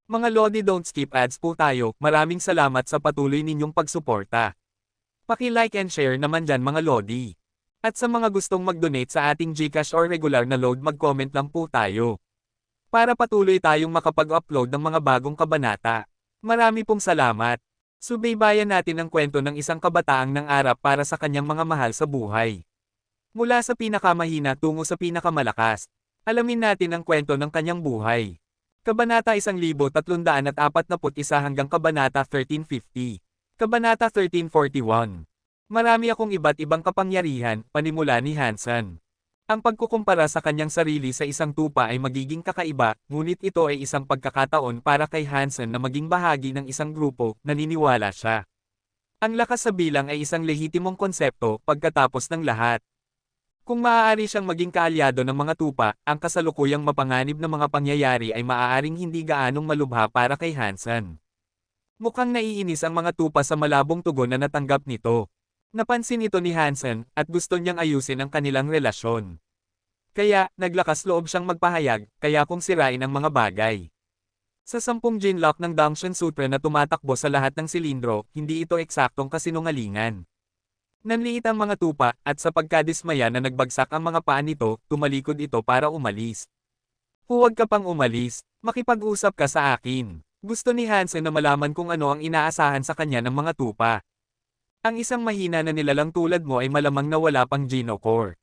Mga Lodi, don't skip ads po tayo. Maraming salamat sa patuloy ninyong pagsuporta. Paki-like and share naman dyan mga Lodi. At sa mga gustong mag-donate sa ating GCash or regular na load, mag-comment lang po tayo. Para patuloy tayong makapag-upload ng mga bagong kabanata. Marami pong salamat. Subaybayan natin ang kwento ng isang kabataang nangarap para sa kanyang mga mahal sa buhay. Mula sa pinakamahina tungo sa pinakamalakas. Alamin natin ang kwento ng kanyang buhay. Kabanata 1341 hanggang Kabanata 1350. Kabanata 1341. Marami akong iba't ibang kapangyarihan, panimula ni Hansen. Ang pagkukumpara sa kanyang sarili sa isang tupa ay magiging kakaiba, ngunit ito ay isang pagkakataon para kay Hansen na maging bahagi ng isang grupo, naniniwala siya. Ang lakas sa bilang ay isang lehitimong konsepto pagkatapos ng lahat. Kung maaari siyang maging kaalyado ng mga tupa, ang kasalukuyang mapanganib na mga pangyayari ay maaaring hindi gaanong malubha para kay Hansen. Mukhang naiinis ang mga tupa sa malabong tugon na natanggap nito. Napansin ito ni Hansen, at gusto niyang ayusin ang kanilang relasyon. Kaya, naglakas loob siyang magpahayag, kaya kung sirain ang mga bagay. Sa 10 Jinlock ng Dangshan Sutra na tumatakbo sa lahat ng silindro, hindi ito eksaktong kasinungalingan. Nanliit ang mga tupa, at sa pagkadismaya na nagbagsak ang mga paa nito, tumalikod ito para umalis. Huwag ka pang umalis, makipag-usap ka sa akin. Gusto ni Hansen na malaman kung ano ang inaasahan sa kanya ng mga tupa. Ang isang mahina na nilalang tulad mo ay malamang na wala pang Geno Core.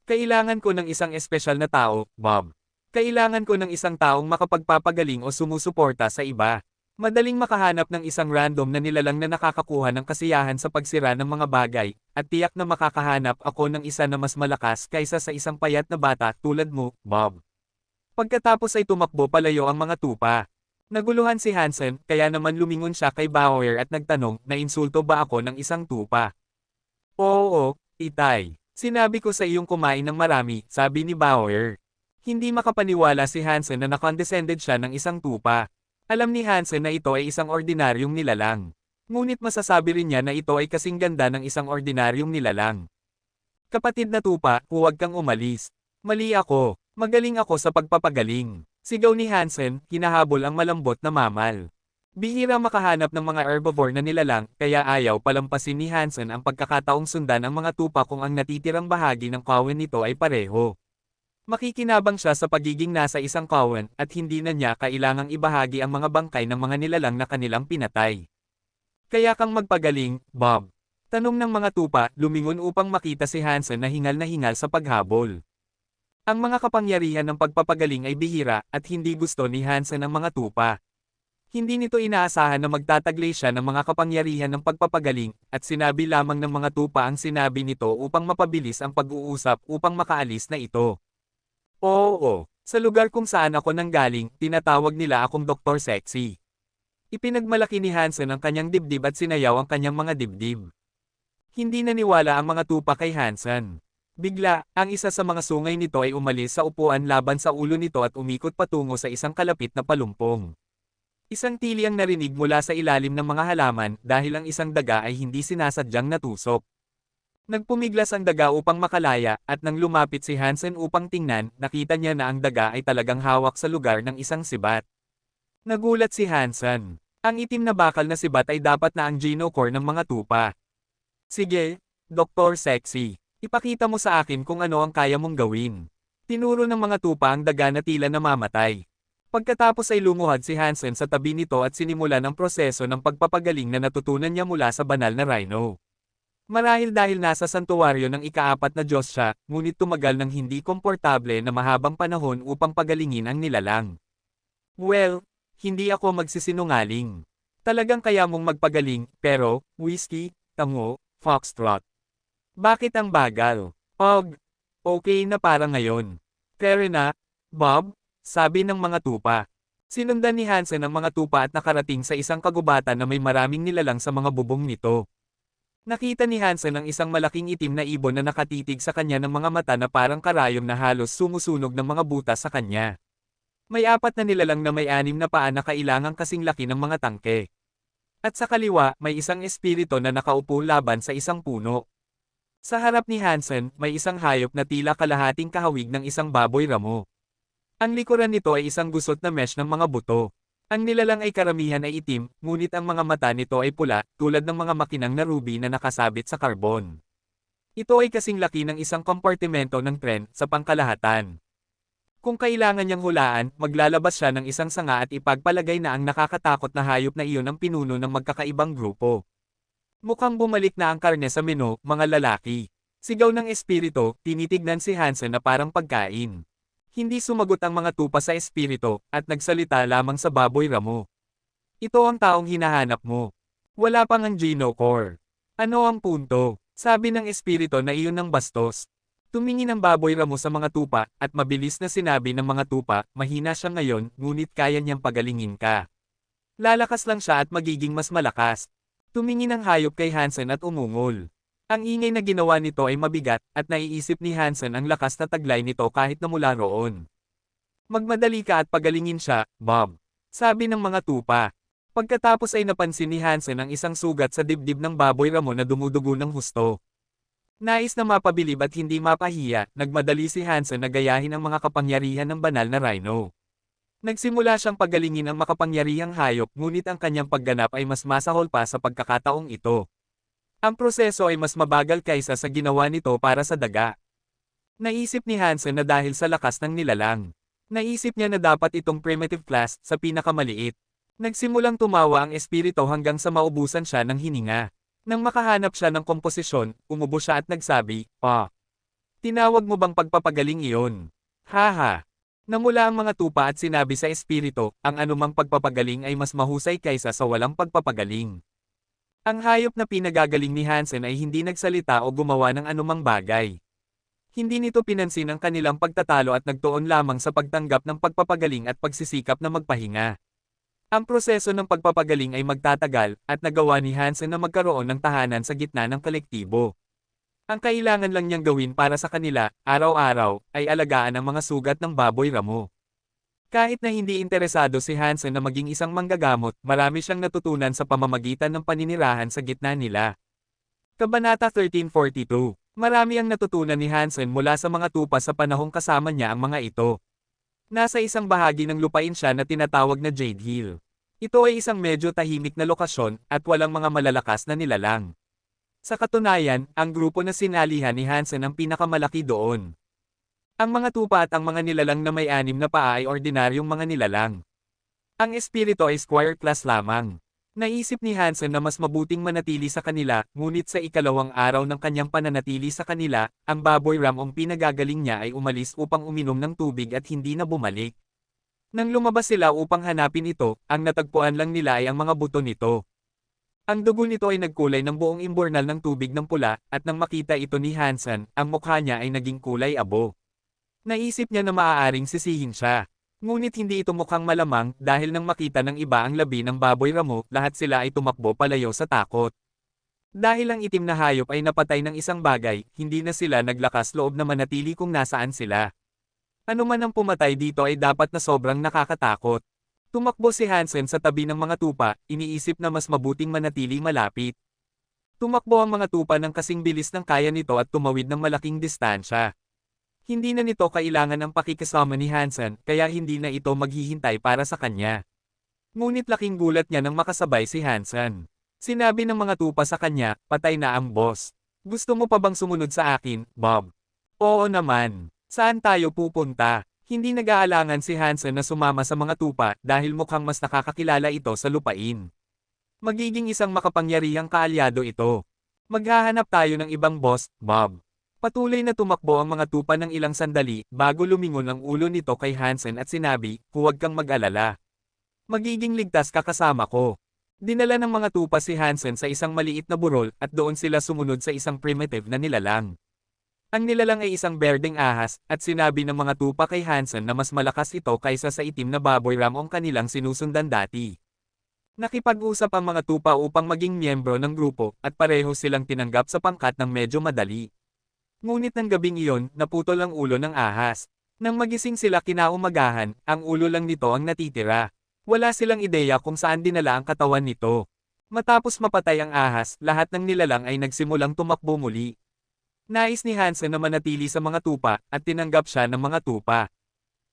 Kailangan ko ng isang espesyal na tao, Bob. Kailangan ko ng isang taong makapagpapagaling o sumusuporta sa iba. Madaling makahanap ng isang random na nilalang na nakakakuha ng kasiyahan sa pagsira ng mga bagay, at tiyak na makakahanap ako ng isa na mas malakas kaysa sa isang payat na bata tulad mo, Bob. Pagkatapos ay tumakbo palayo ang mga tupa. Naguluhan si Hansen, kaya naman lumingon siya kay Bauer at nagtanong, nainsulto ba ako ng isang tupa? Oo, Itay. Sinabi ko sa iyong kumain ng marami, sabi ni Bauer. Hindi makapaniwala si Hansen na nakondescended siya ng isang tupa. Alam ni Hansen na ito ay isang ordinaryong nilalang. Ngunit masasabi rin niya na ito ay kasing ganda ng isang ordinaryong nilalang. Kapatid na tupa, huwag kang umalis. Mali ako. Magaling ako sa pagpapagaling. Sigaw ni Hansen, hinahabol ang malambot na mamal. Bihira makahanap ng mga herbivore na nilalang, kaya ayaw palampasin ni Hansen ang pagkakataong sundan ang mga tupa kung ang natitirang bahagi ng kawan nito ay pareho. Makikinabang siya sa pagiging nasa isang kawan, at hindi na niya kailangang ibahagi ang mga bangkay ng mga nilalang na kanilang pinatay. Kaya kang magpagaling, Bob. Tanong ng mga tupa, lumingon upang makita si Hansen na hingal sa paghabol. Ang mga kapangyarihan ng pagpapagaling ay bihira, at hindi gusto ni Hansen ang mga tupa. Hindi nito inaasahan na magtataglay siya ng mga kapangyarihan ng pagpapagaling, at sinabi lamang ng mga tupa ang sinabi nito upang mapabilis ang pag-uusap upang makaalis na ito. Oo, sa lugar kung saan ako nanggaling, tinatawag nila akong Dr. Sexy. Ipinagmalaki ni Hansen ang kanyang dibdib at sinayaw ang kanyang mga dibdib. Hindi naniwala ang mga tupa kay Hansen. Bigla, ang isa sa mga sungay nito ay umalis sa upuan laban sa ulo nito at umikot patungo sa isang kalapit na palumpong. Isang tili ang narinig mula sa ilalim ng mga halaman dahil ang isang daga ay hindi sinasadyang natusok. Nagpumiglas ang daga upang makalaya, at nang lumapit si Hansen upang tingnan, nakita niya na ang daga ay talagang hawak sa lugar ng isang sibat. Nagulat si Hansen. Ang itim na bakal na sibat ay dapat na ang Geno Core ng mga tupa. Sige, Dr. Sexy. Ipakita mo sa akin kung ano ang kaya mong gawin. Tinuro ng mga tupa ang daga na tila namamatay. Pagkatapos ay lumuhad si Hansen sa tabi nito at sinimulan ang proseso ng pagpapagaling na natutunan niya mula sa banal na rhino. Marahil dahil nasa santuwaryo ng ika-4 na Diyos siya, ngunit tumagal ng hindi komportable na mahabang panahon upang pagalingin ang nilalang. Well, hindi ako magsisinungaling. Talagang kaya mong magpagaling, pero, whiskey, tango, foxtrot. Bakit ang bagal? Okay na para ngayon. Fair na, Bob, sabi ng mga tupa. Sinundan ni Hansen ang mga tupa at nakarating sa isang kagubatan na may maraming nilalang sa mga bubong nito. Nakita ni Hansen ang isang malaking itim na ibon na nakatitig sa kanya ng mga mata na parang karayom na halos sumusunog ng mga butas sa kanya. May 4 na nilalang na may 6 na paa na kailangang kasing laki ng mga tangke. At sa kaliwa, may isang espiritu na nakaupo laban sa isang puno. Sa harap ni Hansen, may isang hayop na tila kalahating kahawig ng isang baboy ramo. Ang likuran nito ay isang gusot na mesh ng mga buto. Ang nilalang ay karamihan ay itim, ngunit ang mga mata nito ay pula, tulad ng mga makinang na ruby na nakasabit sa karbon. Ito ay kasing laki ng isang kompartimento ng tren sa pangkalahatan. Kung kailangan niyang hulaan, maglalabas siya ng isang sanga at ipagpalagay na ang nakakatakot na hayop na iyon ang pinuno ng magkakaibang grupo. Mukhang bumalik na ang karne sa menu, mga lalaki. Sigaw ng espiritu, tinitignan si Hansen na parang pagkain. Hindi sumagot ang mga tupa sa espiritu, at nagsalita lamang sa baboy ramo. Ito ang taong hinahanap mo. Wala pang ang Geno Core. Ano ang punto? Sabi ng espiritu na iyon ng bastos. Tumingin ang baboy ramo sa mga tupa, at mabilis na sinabi ng mga tupa, mahina siya ngayon, ngunit kaya niyang pagalingin ka. Lalakas lang siya at magiging mas malakas. Tumingin ang hayop kay Hansen at umungol. Ang ingay na ginawa nito ay mabigat, at naiisip ni Hansen ang lakas na taglay nito kahit na mula roon. Magmadali ka at pagalingin siya, Bob. Sabi ng mga tupa. Pagkatapos ay napansin ni Hansen ang isang sugat sa dibdib ng baboy ramo na dumudugo ng husto. Nais na mapabilib at hindi mapahiya, nagmadali si Hansen na gayahin ang mga kapangyarihan ng banal na rhino. Nagsimula siyang pagalingin ang makapangyarihang hayop, ngunit ang kanyang pagganap ay mas masahol pa sa pagkakataong ito. Ang proseso ay mas mabagal kaysa sa ginawa nito para sa daga. Naisip ni Hansen na dahil sa lakas ng nilalang. Naisip niya na dapat itong primitive class sa pinakamaliit. Nagsimulang tumawa ang espiritu hanggang sa maubusan siya ng hininga. Nang makahanap siya ng komposisyon, umubo siya at nagsabi, tinawag mo bang pagpapagaling iyon? Haha. Namula ang mga tupa at sinabi sa espiritu, ang anumang pagpapagaling ay mas mahusay kaysa sa walang pagpapagaling. Ang hayop na pinagagaling ni Hansen ay hindi nagsalita o gumawa ng anumang bagay. Hindi nito pinansin ang kanilang pagtatalo at nagtuon lamang sa pagtanggap ng pagpapagaling at pagsisikap na magpahinga. Ang proseso ng pagpapagaling ay magtatagal, at nagawa ni Hansen na magkaroon ng tahanan sa gitna ng kolektibo. Ang kailangan lang niyang gawin para sa kanila, araw-araw, ay alagaan ang mga sugat ng baboy ramo. Kahit na hindi interesado si Hansen na maging isang manggagamot, marami siyang natutunan sa pamamagitan ng paninirahan sa gitna nila. Kabanata 1342. Marami ang natutunan ni Hansen mula sa mga tupa sa panahong kasama niya ang mga ito. Nasa isang bahagi ng lupain siya na tinatawag na Jade Hill. Ito ay isang medyo tahimik na lokasyon, at walang mga malalakas na nilalang. Sa katunayan, ang grupo na sinalihan ni Hansen ang pinakamalaki doon. Ang mga tupa at ang mga nilalang na may 6 na paa ay ordinaryong mga nilalang. Ang espiritu ay squire class lamang. Naisip ni Hansen na mas mabuting manatili sa kanila, ngunit sa ikalawang araw ng kanyang pananatili sa kanila, ang baboy ramong pinagagaling niya ay umalis upang uminom ng tubig at hindi na bumalik. Nang lumabas sila upang hanapin ito, ang natagpuan lang nila ay ang mga buto nito. Ang dugo nito ay nagkulay ng buong imbornal ng tubig ng pula, at nang makita ito ni Hansen, ang mukha niya ay naging kulay abo. Naisip niya na maaaring sisihin siya. Ngunit hindi ito mukhang malamang dahil nang makita ng iba ang labi ng baboy ramo, lahat sila ay tumakbo palayo sa takot. Dahil ang itim na hayop ay napatay ng isang bagay, hindi na sila naglakas loob na manatili kung nasaan sila. Ano man ang pumatay dito ay dapat na sobrang nakakatakot. Tumakbo si Hansen sa tabi ng mga tupa, iniisip na mas mabuting manatili malapit. Tumakbo ang mga tupa ng kasing bilis ng kaya nito at tumawid ng malaking distansya. Hindi na nito kailangan ang pakikasama ni Hansen, kaya hindi na ito maghihintay para sa kanya. Ngunit laking gulat niya nang makasabay si Hansen. Sinabi ng mga tupa sa kanya, patay na ang boss. Gusto mo pa bang sumunod sa akin, Bob? Oo naman. Saan tayo pupunta? Hindi nag-aalangan si Hansen na sumama sa mga tupa dahil mukhang mas nakakakilala ito sa lupain. Magiging isang makapangyarihang kaalyado ito. Maghahanap tayo ng ibang boss, Bob. Patuloy na tumakbo ang mga tupa ng ilang sandali bago lumingon ang ulo nito kay Hansen at sinabi, huwag kang mag-alala. Magiging ligtas ka kasama ko. Dinala ng mga tupa si Hansen sa isang maliit na burol at doon sila sumunod sa isang primitive na nilalang. Ang nilalang ay isang berdeng ahas at sinabi ng mga tupa kay Hansen na mas malakas ito kaysa sa itim na baboy ramong kanilang sinusundan dati. Nakipag-usap ang mga tupa upang maging miyembro ng grupo at pareho silang tinanggap sa pangkat ng medyo madali. Ngunit ng gabing iyon, naputol ang ulo ng ahas. Nang magising sila kinaumagahan, ang ulo lang nito ang natitira. Wala silang ideya kung saan dinala ang katawan nito. Matapos mapatay ang ahas, lahat ng nilalang ay nagsimulang tumakbo muli. Nais ni Hansen na manatili sa mga tupa, at tinanggap siya ng mga tupa.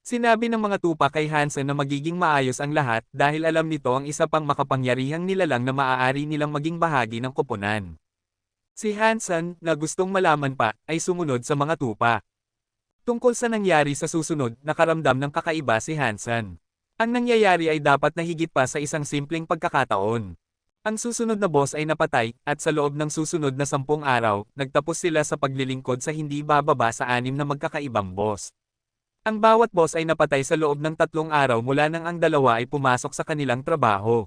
Sinabi ng mga tupa kay Hansen na magiging maayos ang lahat dahil alam nito ang isa pang makapangyarihang nilalang na maaari nilang maging bahagi ng koponan. Si Hansen, na gustong malaman pa, ay sumunod sa mga tupa. Tungkol sa nangyari sa susunod, nakaramdam ng kakaiba si Hansen. Ang nangyayari ay dapat na higit pa sa isang simpleng pagkakataon. Ang susunod na boss ay napatay, at sa loob ng susunod na 10 araw, nagtapos sila sa paglilingkod sa hindi bababa sa 6 na magkakaibang boss. Ang bawat boss ay napatay sa loob ng 3 araw mula nang ang dalawa ay pumasok sa kanilang trabaho.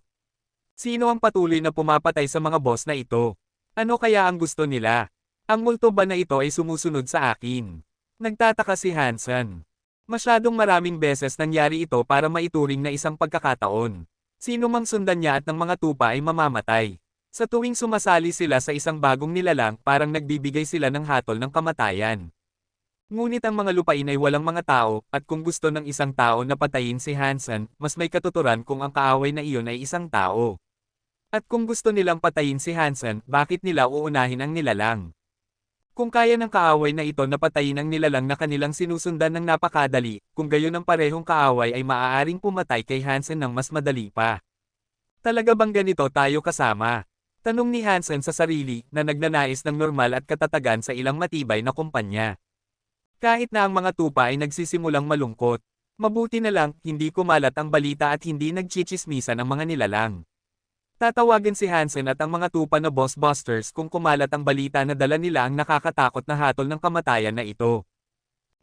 Sino ang patuloy na pumapatay sa mga boss na ito? Ano kaya ang gusto nila? Ang multo ba na ito ay sumusunod sa akin? Nagtataka si Hansen. Masyadong maraming beses nangyari ito para maituring na isang pagkakataon. Sino mang sundan niya at ng mga tupa ay mamamatay. Sa tuwing sumasali sila sa isang bagong nilalang, parang nagbibigay sila ng hatol ng kamatayan. Ngunit ang mga lupain ay walang mga tao, at kung gusto ng isang tao na patayin si Hansen, mas may katuturan kung ang kaaway na iyon ay isang tao. At kung gusto nilang patayin si Hansen, bakit nila uunahin ang nilalang? Kung kaya ng kaaway na ito na patayin ang nilalang na kanilang sinusundan ng napakadali, kung gayon ang parehong kaaway ay maaaring pumatay kay Hansen ng mas madali pa. Talaga bang ganito tayo kasama? Tanong ni Hansen sa sarili, na nagnanais ng normal at katatagan sa ilang matibay na kumpanya. Kahit na ang mga tupa ay nagsisimulang malungkot, mabuti na lang, hindi kumalat ang balita at hindi nagchichismisan ang mga nilalang. Tatawagan si Hansen at ang mga tupa na Boss Busters kung kumalat ang balita na dala nila ang nakakatakot na hatol ng kamatayan na ito.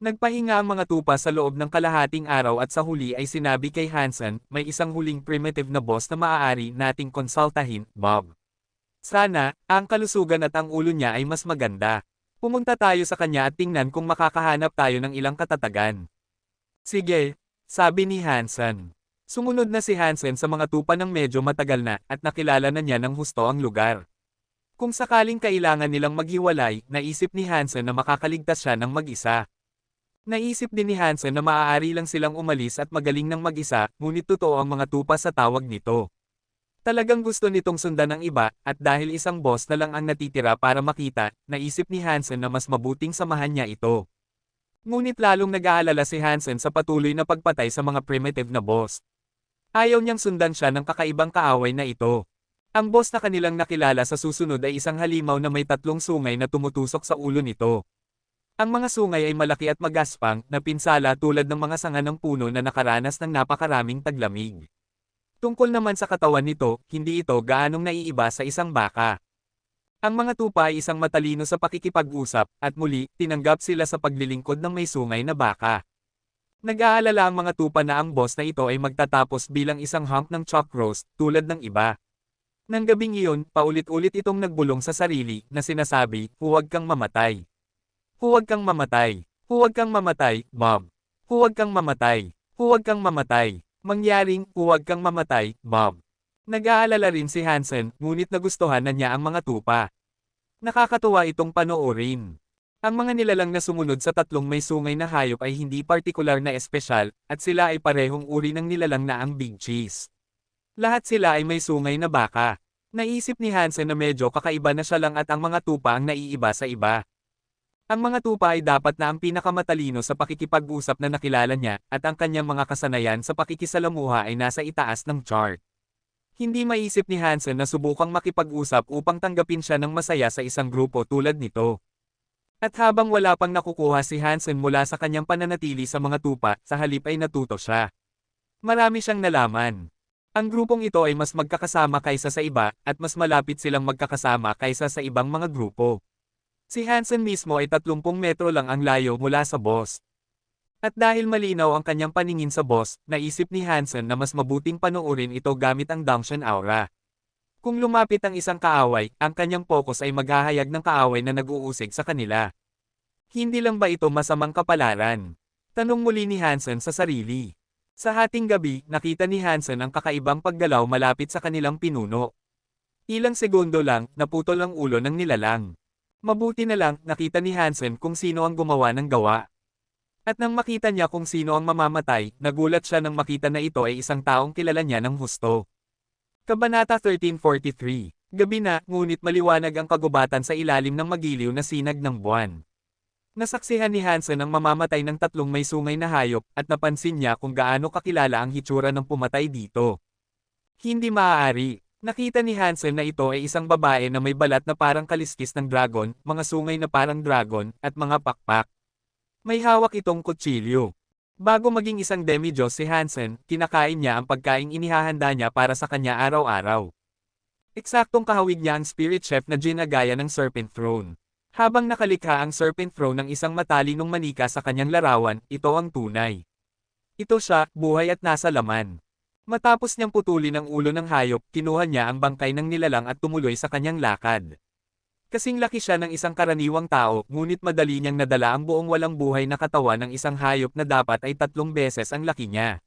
Nagpahinga ang mga tupa sa loob ng kalahating araw at sa huli ay sinabi kay Hansen, may isang huling primitive na boss na maaari nating konsultahin, Bob. Sana, ang kalusugan at ang ulo niya ay mas maganda. Pumunta tayo sa kanya at tingnan kung makakahanap tayo ng ilang katatagan. Sige, sabi ni Hansen. Sumunod na si Hansen sa mga tupa ng medyo matagal na, at nakilala na niya ng husto ang lugar. Kung sakaling kailangan nilang maghiwalay, naisip ni Hansen na makakaligtas siya ng mag-isa. Naisip din ni Hansen na maaari lang silang umalis at magaling ng mag-isa, ngunit totoo ang mga tupa sa tawag nito. Talagang gusto nitong sundan ng iba, at dahil isang boss na lang ang natitira para makita, naisip ni Hansen na mas mabuting samahan niya ito. Ngunit lalong nag-aalala si Hansen sa patuloy na pagpatay sa mga primitive na boss. Ayaw niyang sundan siya ng kakaibang kaaway na ito. Ang boss na kanilang nakilala sa susunod ay isang halimaw na may 3 sungay na tumutusok sa ulo nito. Ang mga sungay ay malaki at magaspang, na pinsala tulad ng mga sanga ng puno na nakaranas ng napakaraming taglamig. Tungkol naman sa katawan nito, hindi ito gaanong naiiba sa isang baka. Ang mga tupa ay isang matalino sa pakikipag-usap, at muli, tinanggap sila sa paglilingkod ng may sungay na baka. Nag-aalala ang mga tupa na ang boss na ito ay magtatapos bilang isang hunk ng chalk roast, tulad ng iba. Nang gabing iyon, paulit-ulit itong nagbulong sa sarili, na sinasabi, huwag kang mamatay. Huwag kang mamatay. Huwag kang mamatay, Bob. Huwag kang mamatay. Huwag kang mamatay. Mangyaring, huwag kang mamatay, Bob. Nag-aalala rin si Hansen, ngunit nagustuhan na niya ang mga tupa. Nakakatuwa itong panoorin. Ang mga nilalang na sumunod sa 3 may sungay na hayop ay hindi partikular na espesyal, at sila ay parehong uri ng nilalang na ang Big Cheese. Lahat sila ay may sungay na baka. Naisip ni Hansen na medyo kakaiba na siya lang at ang mga tupa ang naiiba sa iba. Ang mga tupa ay dapat na ang pinakamatalino sa pakikipag-usap na nakilala niya, at ang kanyang mga kasanayan sa pakikisalamuha ay nasa itaas ng chart. Hindi maisip ni Hansen na subukang makipag-usap upang tanggapin siya ng masaya sa isang grupo tulad nito. At habang wala pang nakukuha si Hansen mula sa kanyang pananatili sa mga tupa, sa halip ay natuto siya. Marami siyang nalaman. Ang grupong ito ay mas magkakasama kaysa sa iba, at mas malapit silang magkakasama kaysa sa ibang mga grupo. Si Hansen mismo ay 30 metro lang ang layo mula sa boss. At dahil malinaw ang kanyang paningin sa boss, naisip ni Hansen na mas mabuting panoorin ito gamit ang Dangshan Aura. Kung lumapit ang isang kaaway, ang kanyang focus ay maghahayag ng kaaway na nag-uusig sa kanila. Hindi lang ba ito masamang kapalaran? Tanong muli ni Hansen sa sarili. Sa hating gabi, nakita ni Hansen ang kakaibang paggalaw malapit sa kanilang pinuno. Ilang segundo lang, naputol ang ulo ng nilalang. Mabuti na lang, nakita ni Hansen kung sino ang gumawa ng gawa. At nang makita niya kung sino ang mamamatay, nagulat siya nang makita na ito ay isang taong kilala niya ng husto. Kabanata 1343. Gabi na, ngunit maliwanag ang kagubatan sa ilalim ng magiliw na sinag ng buwan. Nasaksihan ni Hansen ang mamamatay ng tatlong may sungay na hayop at napansin niya kung gaano kakilala ang hitsura ng pumatay dito. Hindi maaari. Nakita ni Hansen na ito ay isang babae na may balat na parang kaliskis ng dragon, mga sungay na parang dragon, at mga pakpak. May hawak itong kutsilyo. Bago maging isang demi-diyos si Hansen, kinakain niya ang pagkaing inihahanda niya para sa kanya araw-araw. Eksaktong kahawig niya ang spirit chef na ginagaya ng Serpent Throne. Habang nakalikha ang Serpent Throne ng isang matalinong manika sa kanyang larawan, ito ang tunay. Ito siya, buhay at nasa laman. Matapos niyang putulin ang ulo ng hayop, kinuha niya ang bangkay ng nilalang at tumuloy sa kanyang lakad. Kasing laki siya ng isang karaniwang tao, ngunit madali niyang nadala ang buong walang buhay na katawan ng isang hayop na dapat ay 3 beses ang laki niya.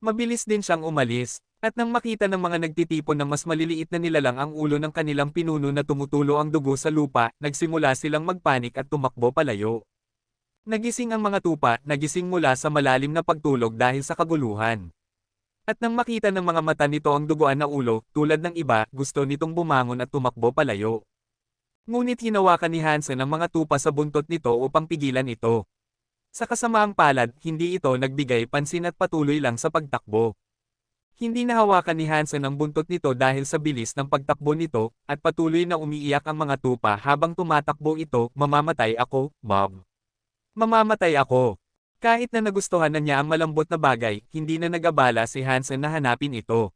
Mabilis din siyang umalis, at nang makita ng mga nagtitipon ng mas maliliit na nilalang ang ulo ng kanilang pinuno na tumutulo ang dugo sa lupa, nagsimula silang magpanik at tumakbo palayo. Nagising ang mga tupa, nagising mula sa malalim na pagtulog dahil sa kaguluhan. At nang makita ng mga mata nito ang duguan na ulo, tulad ng iba, gusto nitong bumangon at tumakbo palayo. Ngunit hinawakan ni Hansen ang mga tupa sa buntot nito upang pigilan ito. Sa kasamaang palad, hindi ito nagbigay pansin at patuloy lang sa pagtakbo. Hindi nahawakan ni Hansen ang buntot nito dahil sa bilis ng pagtakbo nito, at patuloy na umiiyak ang mga tupa habang tumatakbo ito, "Mamamatay ako, Bob. Mamamatay ako." Kahit na nagustuhan na niya ang malambot na bagay, hindi na nag-abala si Hansen na hanapin ito.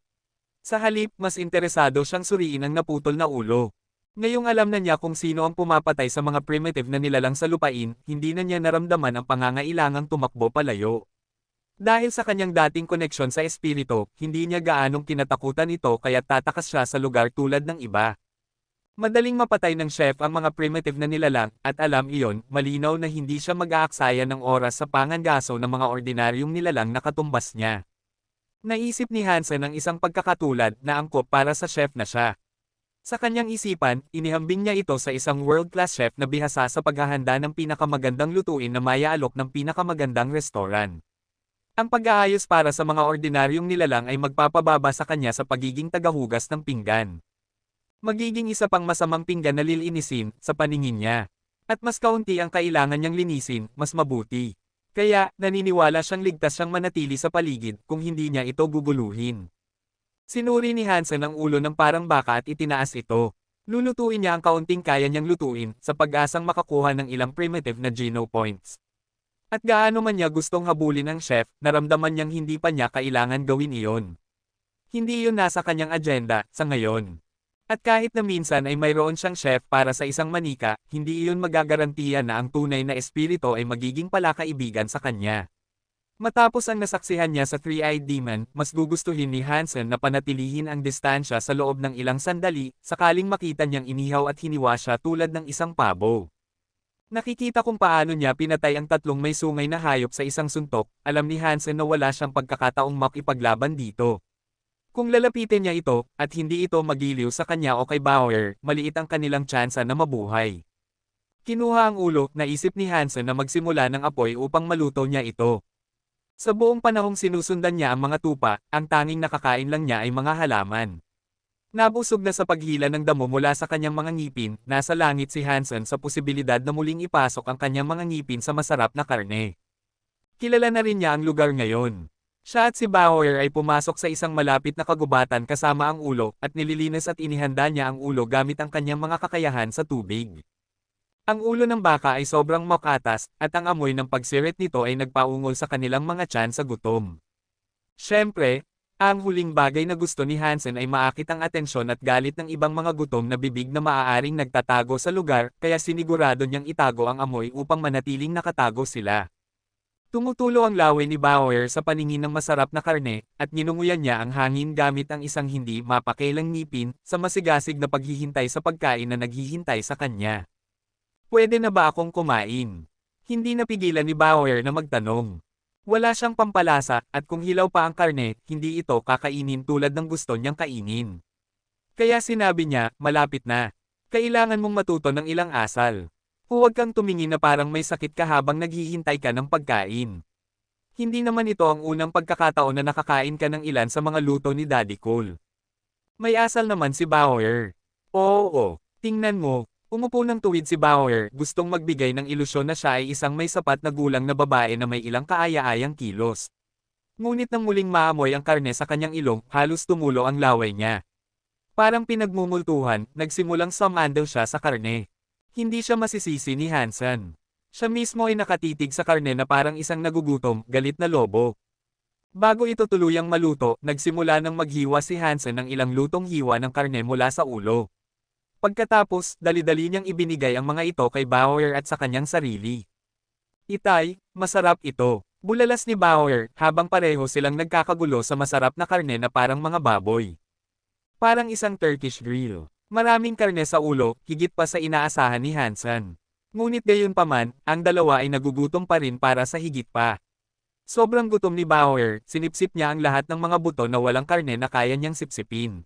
Sa halip, mas interesado siyang suriin ang naputol na ulo. Ngayong alam na niya kung sino ang pumapatay sa mga primitive na nilalang sa lupain, hindi na niya naramdaman ang pangangailangang tumakbo palayo. Dahil sa kanyang dating koneksyon sa espiritu, hindi niya gaanong kinatakutan ito kaya tatakas siya sa lugar tulad ng iba. Madaling mapatay ng chef ang mga primitive na nilalang, at alam iyon, malinaw na hindi siya mag-aaksaya ng oras sa pangangaso ng mga ordinaryong nilalang na katumbas niya. Naisip ni Hansen ang isang pagkakatulad na angkop para sa chef na siya. Sa kanyang isipan, inihambing niya ito sa isang world-class chef na bihasa sa paghahanda ng pinakamagandang lutuin na mayaalok ng pinakamagandang restoran. Ang pag-aayos para sa mga ordinaryong nilalang ay magpapababa sa kanya sa pagiging tagahugas ng pinggan. Magiging isa pang masamang pinggan na lilinisin, sa paningin niya. At mas kaunti ang kailangan niyang linisin, mas mabuti. Kaya, naniniwala siyang ligtas siyang manatili sa paligid kung hindi niya ito guguluhin. Sinuri ni Hansen ang ulo ng parang baka at itinaas ito. Lulutuin niya ang kaunting kaya niyang lutuin, sa pag-asang makakuha ng ilang primitive na Geno points. At gaano man niya gustong habulin ang chef, naramdaman niyang hindi pa niya kailangan gawin iyon. Hindi iyon nasa kanyang agenda, sa ngayon. At kahit na minsan ay mayroon siyang chef para sa isang manika, hindi iyon magagarantiya na ang tunay na espiritu ay magiging palakaibigan sa kanya. Matapos ang nasaksihan niya sa Three-Eyed Demon, mas gugustuhin ni Hansen na panatilihin ang distansya sa loob ng ilang sandali, sakaling makita niyang inihaw at hiniwa siya tulad ng isang pabo. Nakikita kung paano niya pinatay ang tatlong may sungay na hayop sa isang suntok, alam ni Hansen na wala siyang pagkakataong makipaglaban dito. Kung lalapitin niya ito, at hindi ito magiliw sa kanya o kay Bauer, maliit ang kanilang tsansa na mabuhay. Kinuha ang ulo, naisip ni Hansen na magsimula ng apoy upang maluto niya ito. Sa buong panahong sinusundan niya ang mga tupa, ang tanging nakakain lang niya ay mga halaman. Nabusog na sa paghila ng damo mula sa kanyang mga ngipin, nasa langit si Hansen sa posibilidad na muling ipasok ang kanyang mga ngipin sa masarap na karne. Kilala na rin niya ang lugar ngayon. Siya at si Bauer ay pumasok sa isang malapit na kagubatan kasama ang ulo, at nililinis at inihanda niya ang ulo gamit ang kanyang mga kakayahan sa tubig. Ang ulo ng baka ay sobrang makatas, at ang amoy ng pagsirit nito ay nagpaungol sa kanilang mga tiyan sa gutom. Siyempre, ang huling bagay na gusto ni Hansen ay maakit ang atensyon at galit ng ibang mga gutom na bibig na maaaring nagtatago sa lugar, kaya sinigurado niyang itago ang amoy upang manatiling nakatago sila. Tumutulo ang laway ni Bauer sa paningin ng masarap na karne, at ninunguyan niya ang hangin gamit ang isang hindi mapakilang ngipin, sa masigasig na paghihintay sa pagkain na naghihintay sa kanya. "Pwede na ba akong kumain?" Hindi napigilan ni Bauer na magtanong. Wala siyang pampalasa, at kung hilaw pa ang karne, hindi ito kakainin tulad ng gusto niyang kainin. Kaya sinabi niya, "Malapit na. Kailangan mong matuto ng ilang asal. Huwag kang tumingin na parang may sakit ka habang naghihintay ka ng pagkain. Hindi naman ito ang unang pagkakataon na nakakain ka ng ilan sa mga luto ni Daddy Cole." May asal naman si Bauer. "Oo, tingnan mo, Umupo ng tuwid si Bauer, gustong magbigay ng ilusyon na siya ay isang may sapat na gulang na babae na may ilang kaaya-ayang kilos. Ngunit nang muling maamoy ang karne sa kanyang ilong, halos tumulo ang laway niya. Parang pinagmumultuhan, nagsimulang sumandal siya sa karne. Hindi siya masisisi ni Hansen. Siya mismo ay nakatitig sa karne na parang isang nagugutom, galit na lobo. Bago ito tuluyang maluto, nagsimula ng maghiwa si Hansen ng ilang lutong hiwa ng karne mula sa ulo. Pagkatapos, dali-dali niyang ibinigay ang mga ito kay Bauer at sa kanyang sarili. Itay, masarap ito. Bulalas ni Bauer, habang pareho silang nagkakagulo sa masarap na karne na parang mga baboy. Parang isang Turkish grill. Maraming karne sa ulo, higit pa sa inaasahan ni Hansen. Ngunit gayunpaman, ang dalawa ay nagugutom pa rin para sa higit pa. Sobrang gutom ni Bauer, sinipsip niya ang lahat ng mga buto na walang karne na kaya niyang sipsipin.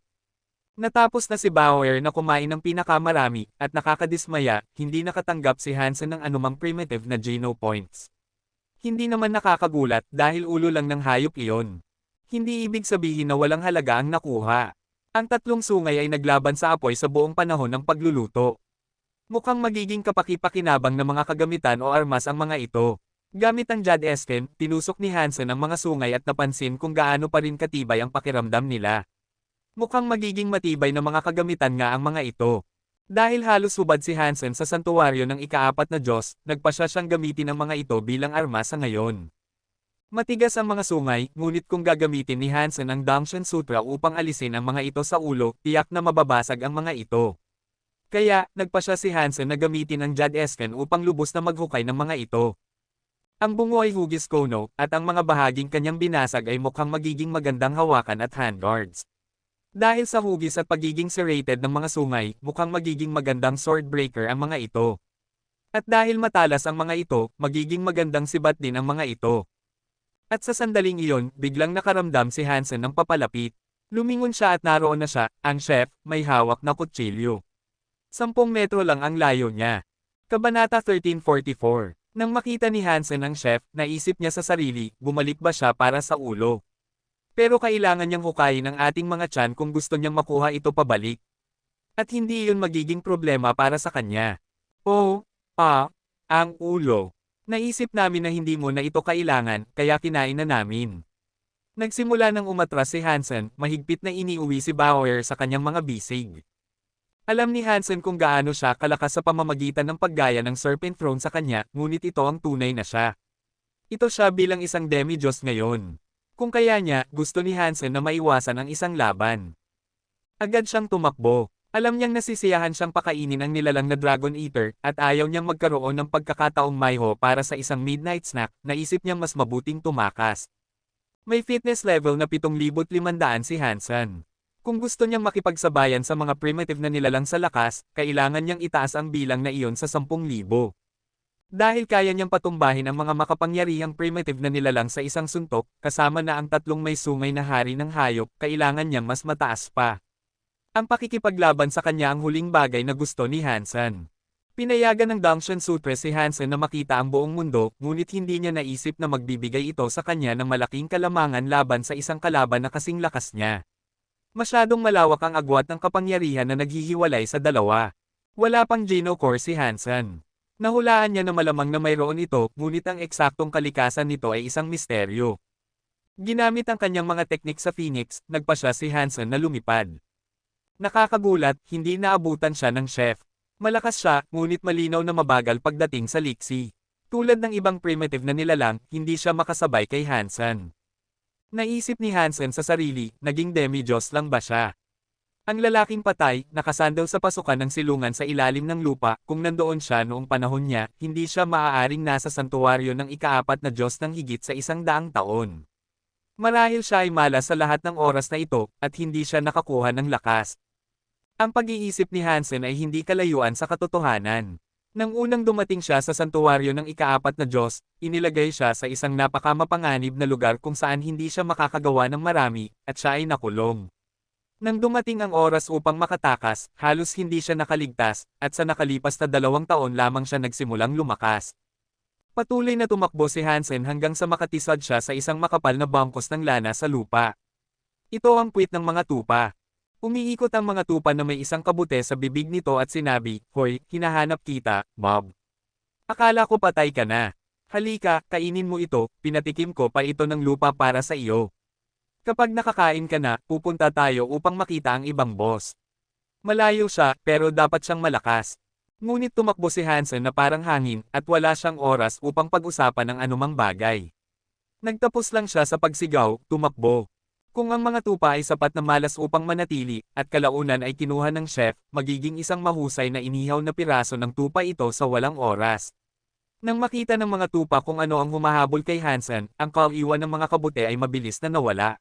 Natapos na si Bauer na kumain ng pinakamarami, at nakakadismaya, hindi nakatanggap si Hansen ng anumang primitive na Geno points. Hindi naman nakakagulat dahil ulo lang ng hayop iyon. Hindi ibig sabihin na walang halaga ang nakuha. Ang tatlong sungay ay naglaban sa apoy sa buong panahon ng pagluluto. Mukhang magiging kapaki-pakinabang na mga kagamitan o armas ang mga ito. Gamit ang Jad-Esken, tinusok ni Hansen ang mga sungay at napansin kung gaano pa rin katibay ang pakiramdam nila. Mukhang magiging matibay na mga kagamitan nga ang mga ito. Dahil halos hubad si Hansen sa santuwaryo ng ikaapat na Diyos, nagpasya siyang gamitin ang mga ito bilang armas sa ngayon. Matigas ang mga sungay, ngunit kung gagamitin ni Hansen ang Dangshan Sutra upang alisin ang mga ito sa ulo, tiyak na mababasag ang mga ito. Kaya, nagpasya si Hansen na gamitin ang Jad-Esken upang lubos na maghukay ng mga ito. Ang bungo ay hugis kono, at ang mga bahaging kanyang binasag ay mukhang magiging magandang hawakan at handguards. Dahil sa hugis at pagiging serrated ng mga sungay, mukhang magiging magandang sword breaker ang mga ito. At dahil matalas ang mga ito, magiging magandang sibat din ang mga ito. At sa sandaling iyon, biglang nakaramdam si Hansen ng papalapit. Lumingon siya at naroon na siya, ang chef, may hawak na kutsilyo. 10 metro lang ang layo niya. Kabanata 1344. Nang makita ni Hansen ang chef, naisip niya sa sarili, bumalik ba siya para sa ulo? Pero kailangan niyang hukayin ang ating mga tiyan kung gusto niyang makuha ito pabalik. At hindi iyon magiging problema para sa kanya. Oh, ang ulo. Naisip namin na hindi mo na ito kailangan, kaya kinain na namin. Nagsimula nang umatras si Hansen, mahigpit na iniuwi si Bauer sa kanyang mga bisig. Alam ni Hansen kung gaano siya kalakas sa pamamagitan ng paggaya ng Serpent Throne sa kanya, ngunit ito ang tunay na siya. Ito siya bilang isang demi-Diyos ngayon. Kung kaya niya, gusto ni Hansen na maiwasan ang isang laban. Agad siyang tumakbo. Alam niyang nasisiyahan siyang pakainin ang nilalang na Dragon Eater, at ayaw niyang magkaroon ng pagkakataong mayho para sa isang midnight snack, naisip niyang mas mabuting tumakas. May fitness level na 7,500 si Hansen. Kung gusto niyang makipagsabayan sa mga primitive na nilalang sa lakas, kailangan niyang itaas ang bilang na iyon sa 10,000. Dahil kaya niyang patumbahin ang mga makapangyarihang primitive na nilalang sa isang suntok, kasama na ang tatlong may sungay na hari ng hayop, kailangan niyang mas mataas pa. Ang pakikipaglaban sa kanya ang huling bagay na gusto ni Hansen. Pinayagan ng Dangshan Sutra si Hansen na makita ang buong mundo, ngunit hindi niya naisip na magbibigay ito sa kanya ng malaking kalamangan laban sa isang kalaban na kasing lakas niya. Masyadong malawak ang agwat ng kapangyarihan na naghihiwalay sa dalawa. Wala pang Geno Core si Hansen. Nahulaan niya na malamang na mayroon ito, ngunit ang eksaktong kalikasan nito ay isang misteryo. Ginamit ang kanyang mga teknik sa Phoenix, nagpasya si Hansen na lumipad. Nakakagulat, hindi naabutan siya ng chef. Malakas siya, ngunit malinaw na mabagal pagdating sa liksi. Tulad ng ibang primitive na nilalang, hindi siya makasabay kay Hansen. Naisip ni Hansen sa sarili, naging demi-Diyos lang ba siya? Ang lalaking patay, nakasandal sa pasukan ng silungan sa ilalim ng lupa, kung nandoon siya noong panahon niya, hindi siya maaaring nasa santuwaryo ng ikaapat na Diyos ng higit sa 100 taon. Marahil siya ay malas sa lahat ng oras na ito, at hindi siya nakakuha ng lakas. Ang pag-iisip ni Hansen ay hindi kalayuan sa katotohanan. Nang unang dumating siya sa santuwaryo ng ikaapat na Diyos, inilagay siya sa isang napakamapanganib na lugar kung saan hindi siya makakagawa ng marami, at siya ay nakulong. Nang dumating ang oras upang makatakas, halos hindi siya nakaligtas, at sa nakalipas na 2 taon lamang siya nagsimulang lumakas. Patuloy na tumakbo si Hansen hanggang sa makatisad siya sa isang makapal na bangkos ng lana sa lupa. Ito ang puwit ng mga tupa. Umiikot ang mga tupa na may isang kabute sa bibig nito at sinabi, "Hoy, hinahanap kita, Bob. Akala ko patay ka na. Halika, kainin mo ito, pinatikim ko pa ito ng lupa para sa iyo. Kapag nakakain ka na, pupunta tayo upang makita ang ibang boss." Malayo siya, pero dapat siyang malakas. Ngunit tumakbo si Hansen na parang hangin, at wala siyang oras upang pag-usapan ang anumang bagay. Nagtapos lang siya sa pagsigaw, tumakbo. Kung ang mga tupa ay sapat na malas upang manatili, at kalaunan ay kinuha ng chef, magiging isang mahusay na inihaw na piraso ng tupa ito sa walang oras. Nang makita ng mga tupa kung ano ang humahabol kay Hansen, ang kaiwan ng mga kabute ay mabilis na nawala.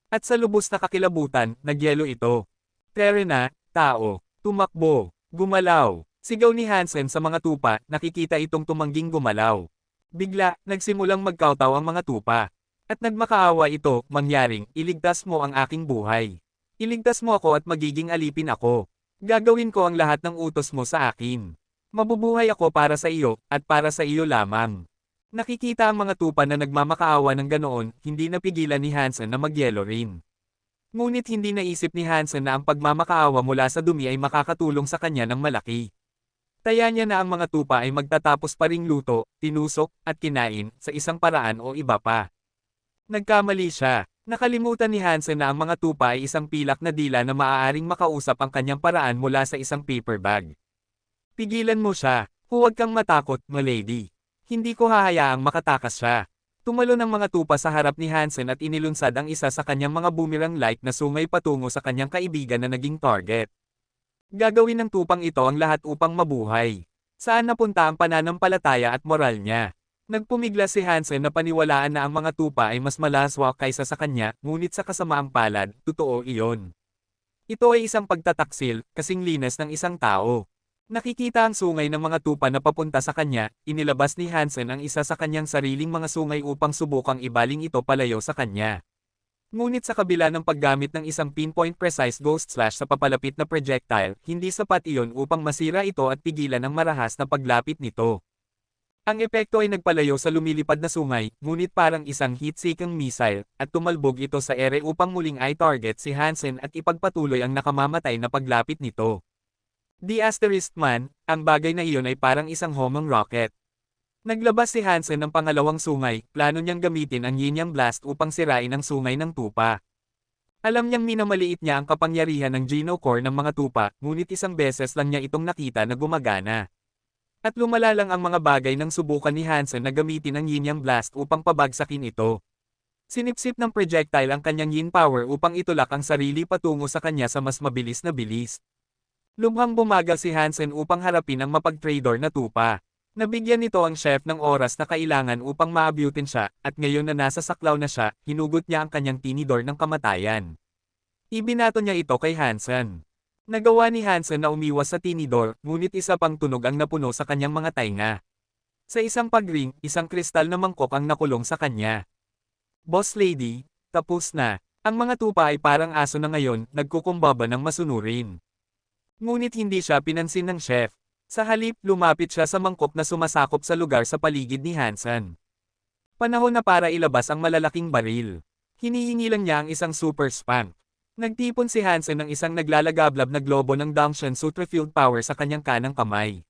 At sa lubos na kakilabutan, nagyelo ito. Tere na, tao, tumakbo, gumalaw. Sigaw ni Hansen sa mga tupa, nakikita itong tumangging gumalaw. Bigla, nagsimulang magkautaw ang mga tupa. At nagmakaawa ito, mangyaring, iligtas mo ang aking buhay. Iligtas mo ako at magiging alipin ako. Gagawin ko ang lahat ng utos mo sa akin. Mabubuhay ako para sa iyo, at para sa iyo lamang. Nakikita ang mga tupa na nagmamakaawa ng ganoon, hindi napigilan ni Hansen na magyelo rin. Ngunit hindi naisip ni Hansen na ang pagmamakaawa mula sa dumi ay makakatulong sa kanya ng malaki. Taya niya na ang mga tupa ay magtatapos pa ring luto, tinusok, at kinain, sa isang paraan o iba pa. Nagkamali siya. Nakalimutan ni Hansen na ang mga tupa ay isang pilak na dila na maaaring makausap ang kanyang paraan mula sa isang paper bag. Pigilan mo siya. Huwag kang matakot, milady. Hindi ko hahayaang makatakas siya. Tumalo ng mga tupa sa harap ni Hansen at inilunsad ang isa sa kanyang mga boomerang-like na sungay patungo sa kanyang kaibigan na naging target. Gagawin ng tupang ito ang lahat upang mabuhay. Saan napunta ang pananampalataya at moral niya? Nagpumigla si Hansen na paniwalaan na ang mga tupa ay mas malaswak kaysa sa kanya, ngunit sa kasamaang palad, totoo iyon. Ito ay isang pagtataksil, kasing linas ng isang tao. Nakikita ang sungay ng mga tupa na papunta sa kanya, inilabas ni Hansen ang isa sa kanyang sariling mga sungay upang subukang ibaling ito palayo sa kanya. Ngunit sa kabila ng paggamit ng isang pinpoint precise ghost slash sa papalapit na projectile, hindi sapat iyon upang masira ito at pigilan ang marahas na paglapit nito. Ang epekto ay nagpalayo sa lumilipad na sungay, ngunit parang isang heat-seeking missile, at tumalbog ito sa ere upang muling i-target si Hansen at ipagpatuloy ang nakamamatay na paglapit nito. The Asterisk Man, ang bagay na iyon ay parang isang homing rocket. Naglabas si Hansen ng pangalawang sungay, plano niyang gamitin ang Yin Yang Blast upang sirain ang sungay ng tupa. Alam niyang minamaliit niya ang kapangyarihan ng Geno Core ng mga tupa, ngunit isang beses lang niya itong nakita na gumagana. At lumala lang ang mga bagay nang subukan ni Hansen na gamitin ang Yin Yang Blast upang pabagsakin ito. Sinipsip ng projectile ang kanyang Yin Power upang itulak ang sarili patungo sa kanya sa mas mabilis na bilis. Lubhang bumagal si Hansen upang harapin ang mapag-trader na tupa. Nabigyan nito ang chef ng oras na kailangan upang maabutin siya, at ngayon na nasa saklaw na siya, hinugot niya ang kanyang tinidor ng kamatayan. Ibinato niya ito kay Hansen. Nagawa ni Hansen na umiwas sa tinidor, ngunit isa pang tunog ang napuno sa kanyang mga tainga. Sa isang pagring, isang kristal na mangkok ang nakulong sa kanya. Boss Lady, tapos na. Ang mga tupa ay parang aso na ngayon, nagkukumbaba ng masunurin. Ngunit hindi siya pinansin ng chef. Sa halip, lumapit siya sa mangkok na sumasakop sa lugar sa paligid ni Hansen. Panahon na para ilabas ang malalaking baril. Hinihingi lang niya ang isang super spank. Nagtipon si Hansen ng isang naglalagablab na globo ng Dangshan Sutra-Field Power sa kanyang kanang kamay.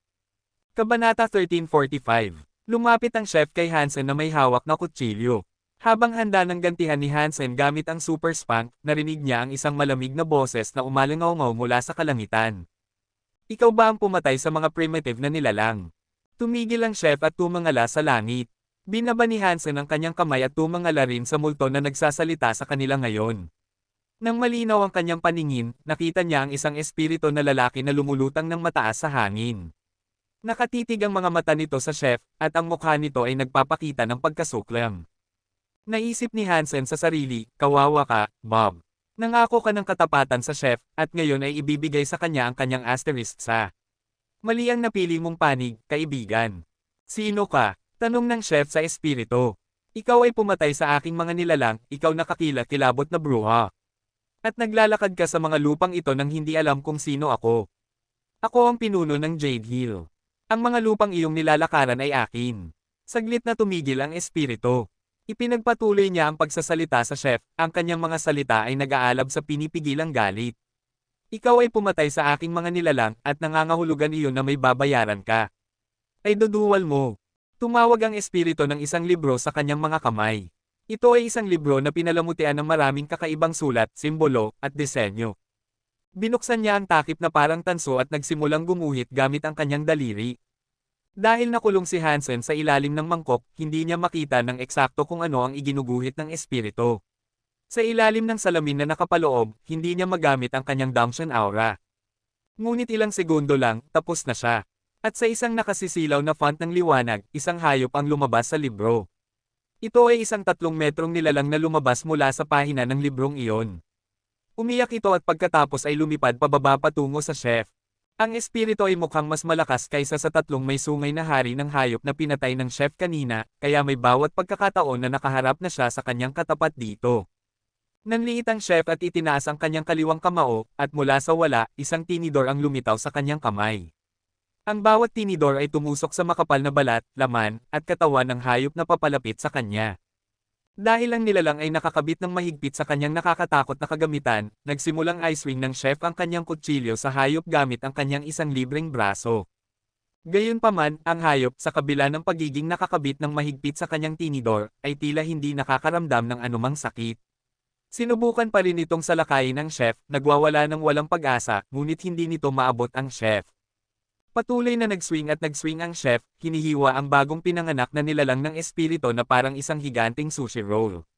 Kabanata 1345. Lumapit ang chef kay Hansen na may hawak na kutsilyo. Habang handa ng gantihan ni Hansen gamit ang super spank, narinig niya ang isang malamig na boses na umalingaw-ngaw mula sa kalangitan. Ikaw ba ang pumatay sa mga primitive na nilalang? Tumigil ang chef at tumangala sa langit. Binaba ni Hansen ang kanyang kamay at tumangala rin sa multo na nagsasalita sa kanila ngayon. Nang malinaw ang kanyang paningin, nakita niya ang isang espiritu na lalaki na lumulutang ng mataas sa hangin. Nakatitig ang mga mata nito sa chef, at ang mukha nito ay nagpapakita ng pagkasuklam. Naisip ni Hansen sa sarili, kawawa ka, Bob. Nangako ka ng katapatan sa chef, at ngayon ay ibibigay sa kanya ang kanyang asterisk sa. Mali ang napili mong panig, kaibigan. Sino ka? Tanong ng chef sa espiritu. Ikaw ay pumatay sa aking mga nilalang, ikaw nakakilabot na bruha. At naglalakad ka sa mga lupang ito nang hindi alam kung sino ako. Ako ang pinuno ng Jade Hill. Ang mga lupang iyong nilalakaran ay akin. Saglit na tumigil ang espiritu. Ipinagpatuloy niya ang pagsasalita sa chef, ang kanyang mga salita ay nag-aalab sa pinipigilang galit. Ikaw ay pumatay sa aking mga nilalang at nangangahulugan iyon na may babayaran ka. Ay duduwal mo. Tumawag ang espiritu ng isang libro sa kanyang mga kamay. Ito ay isang libro na pinalamutian ng maraming kakaibang sulat, simbolo, at disenyo. Binuksan niya ang takip na parang tanso at nagsimulang gumuhit gamit ang kanyang daliri. Dahil nakulong si Hansen sa ilalim ng mangkok, hindi niya makita ng eksakto kung ano ang iginuguhit ng espiritu. Sa ilalim ng salamin na nakapaloob, hindi niya magamit ang kanyang Damshan aura. Ngunit ilang segundo lang, tapos na siya. At sa isang nakasisilaw na font ng liwanag, isang hayop ang lumabas sa libro. Ito ay isang 3 metrong nilalang na lumabas mula sa pahina ng librong iyon. Umiyak ito at pagkatapos ay lumipad pababa patungo sa chef. Ang espiritu ay mukhang mas malakas kaysa sa 3 may sungay na hari ng hayop na pinatay ng chef kanina, kaya may bawat pagkakataon na nakaharap na siya sa kanyang katapat dito. Nanliit ang chef at itinaas ang kanyang kaliwang kamao, at mula sa wala, isang tinidor ang lumitaw sa kanyang kamay. Ang bawat tinidor ay tumusok sa makapal na balat, laman, at katawan ng hayop na papalapit sa kanya. Dahil ang nilalang ay nakakabit ng mahigpit sa kanyang nakakatakot na kagamitan, nagsimulang i-swing ng chef ang kanyang kutsilyo sa hayop gamit ang kanyang isang libreng braso. Gayunpaman, ang hayop, sa kabila ng pagiging nakakabit ng mahigpit sa kanyang tinidor, ay tila hindi nakakaramdam ng anumang sakit. Sinubukan pa rin itong salakayin ng chef, nagwawala ng walang pag-asa, ngunit hindi nito maabot ang chef. Patuloy na nag-swing ang chef, hinihiwa ang bagong pinanganak na nilalang ng espiritu na parang isang higanting sushi roll.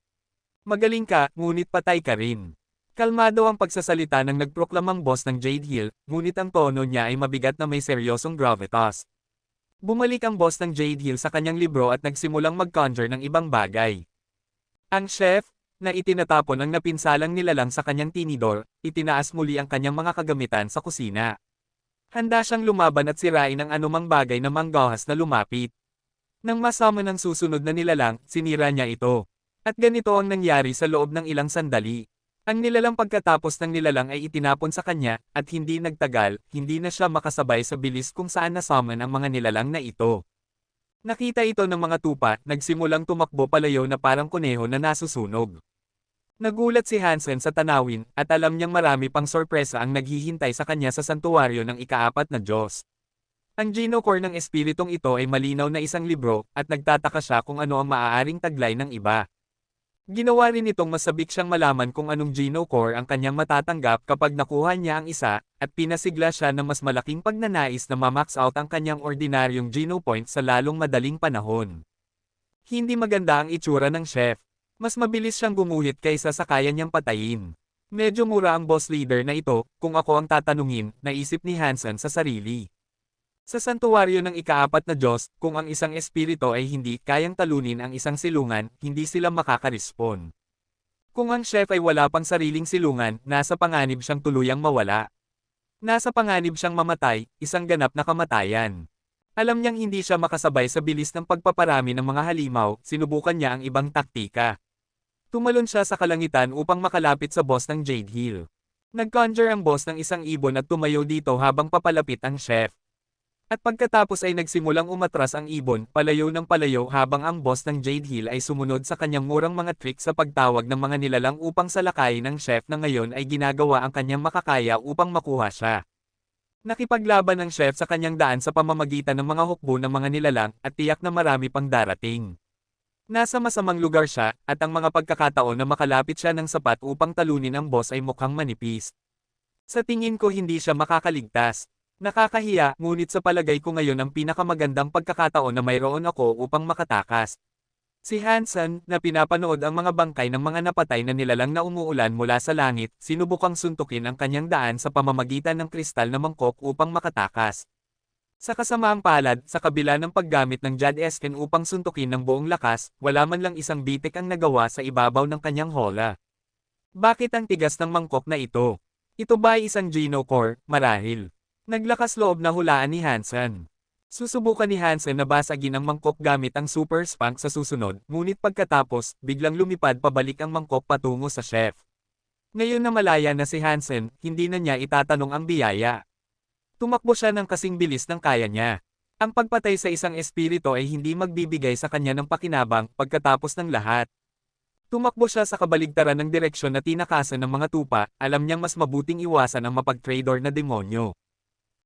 Magaling ka, ngunit patay ka rin. Kalmado ang pagsasalita ng nagproklamang boss ng Jade Hill, ngunit ang tono niya ay mabigat na may seryosong gravitas. Bumalik ang boss ng Jade Hill sa kanyang libro at nagsimulang mag-conjure ng ibang bagay. Ang chef, na itinatapon ang napinsalang nilalang sa kanyang tinidor, itinaas muli ang kanyang mga kagamitan sa kusina. Handa siyang lumaban at sirain ang anumang bagay na manggahas na lumapit. Nang masama ng susunod na nilalang, sinira niya ito. At ganito ang nangyari sa loob ng ilang sandali. Ang nilalang pagkatapos ng nilalang ay itinapon sa kanya, at hindi nagtagal, hindi na siya makasabay sa bilis kung saan nasaman ang mga nilalang na ito. Nakita ito ng mga tupa, nagsimulang tumakbo palayo na parang kuneho na nasusunog. Nagulat si Hansen sa tanawin, at alam niyang marami pang sorpresa ang naghihintay sa kanya sa santuwaryo ng ika-4 na Diyos. Ang Geno-core ng espiritong ito ay malinaw na isang libro, at nagtataka siya kung ano ang maaaring taglay ng iba. Ginawa rin itong masabik siyang malaman kung anong Geno-core ang kanyang matatanggap kapag nakuha niya ang isa, at pinasigla siya ng mas malaking pagnanais na ma-max out ang kanyang ordinaryong Geno-point sa lalong madaling panahon. Hindi maganda ang itsura ng chef. Mas mabilis siyang gumuhit kaysa sa kaya niyang patayin. Medyo mura ang boss leader na ito, kung ako ang tatanungin, naisip ni Hansen sa sarili. Sa santuwaryo ng ika-4 na Diyos, kung ang isang espiritu ay hindi kayang talunin ang isang silungan, hindi sila makaka-respond. Kung ang chef ay wala pang sariling silungan, nasa panganib siyang tuluyang mawala. Nasa panganib siyang mamatay, isang ganap na kamatayan. Alam niyang hindi siya makasabay sa bilis ng pagpaparami ng mga halimaw, sinubukan niya ang ibang taktika. Tumalon siya sa kalangitan upang makalapit sa boss ng Jade Hill. Nag-conjure ang boss ng isang ibon at tumayo dito habang papalapit ang chef. At pagkatapos ay nagsimulang umatras ang ibon, palayo ng palayo habang ang boss ng Jade Hill ay sumunod sa kanyang murang mga trick sa pagtawag ng mga nilalang upang salakayin ng chef na ngayon ay ginagawa ang kanyang makakaya upang makuha siya. Nakipaglaban ang chef sa kanyang daan sa pamamagitan ng mga hukbo ng mga nilalang at tiyak na marami pang darating. Nasa masamang lugar siya, at ang mga pagkakataon na makalapit siya ng sapat upang talunin ang boss ay mukhang manipis. Sa tingin ko hindi siya makakaligtas. Nakakahiya, ngunit sa palagay ko ngayon ang pinakamagandang pagkakataon na mayroon ako upang makatakas. Si Hansen, na pinapanood ang mga bangkay ng mga napatay na nilalang na umuulan mula sa langit, sinubukang suntukin ang kanyang daan sa pamamagitan ng kristal na mangkok upang makatakas. Sa kasamaang palad, sa kabila ng paggamit ng Jad Esken upang suntukin ng buong lakas, wala man lang isang bitik ang nagawa sa ibabaw ng kanyang hola. Bakit ang tigas ng mangkok na ito? Ito ba ay isang Geno-core, marahil? Naglakas loob na hulaan ni Hansen. Susubukan ni Hansen na basagin ang mangkok gamit ang super spank sa susunod, ngunit pagkatapos, biglang lumipad pabalik ang mangkok patungo sa chef. Ngayon na malaya na si Hansen, hindi na niya itatanong ang biyaya. Tumakbo siya ng kasing bilis ng kaya niya. Ang pagpatay sa isang espiritu ay hindi magbibigay sa kanya ng pakinabang pagkatapos ng lahat. Tumakbo siya sa kabaligtaran ng direksyon na tinakasan ng mga tupa, alam niyang mas mabuting iwasan ang mapag-traitor na demonyo.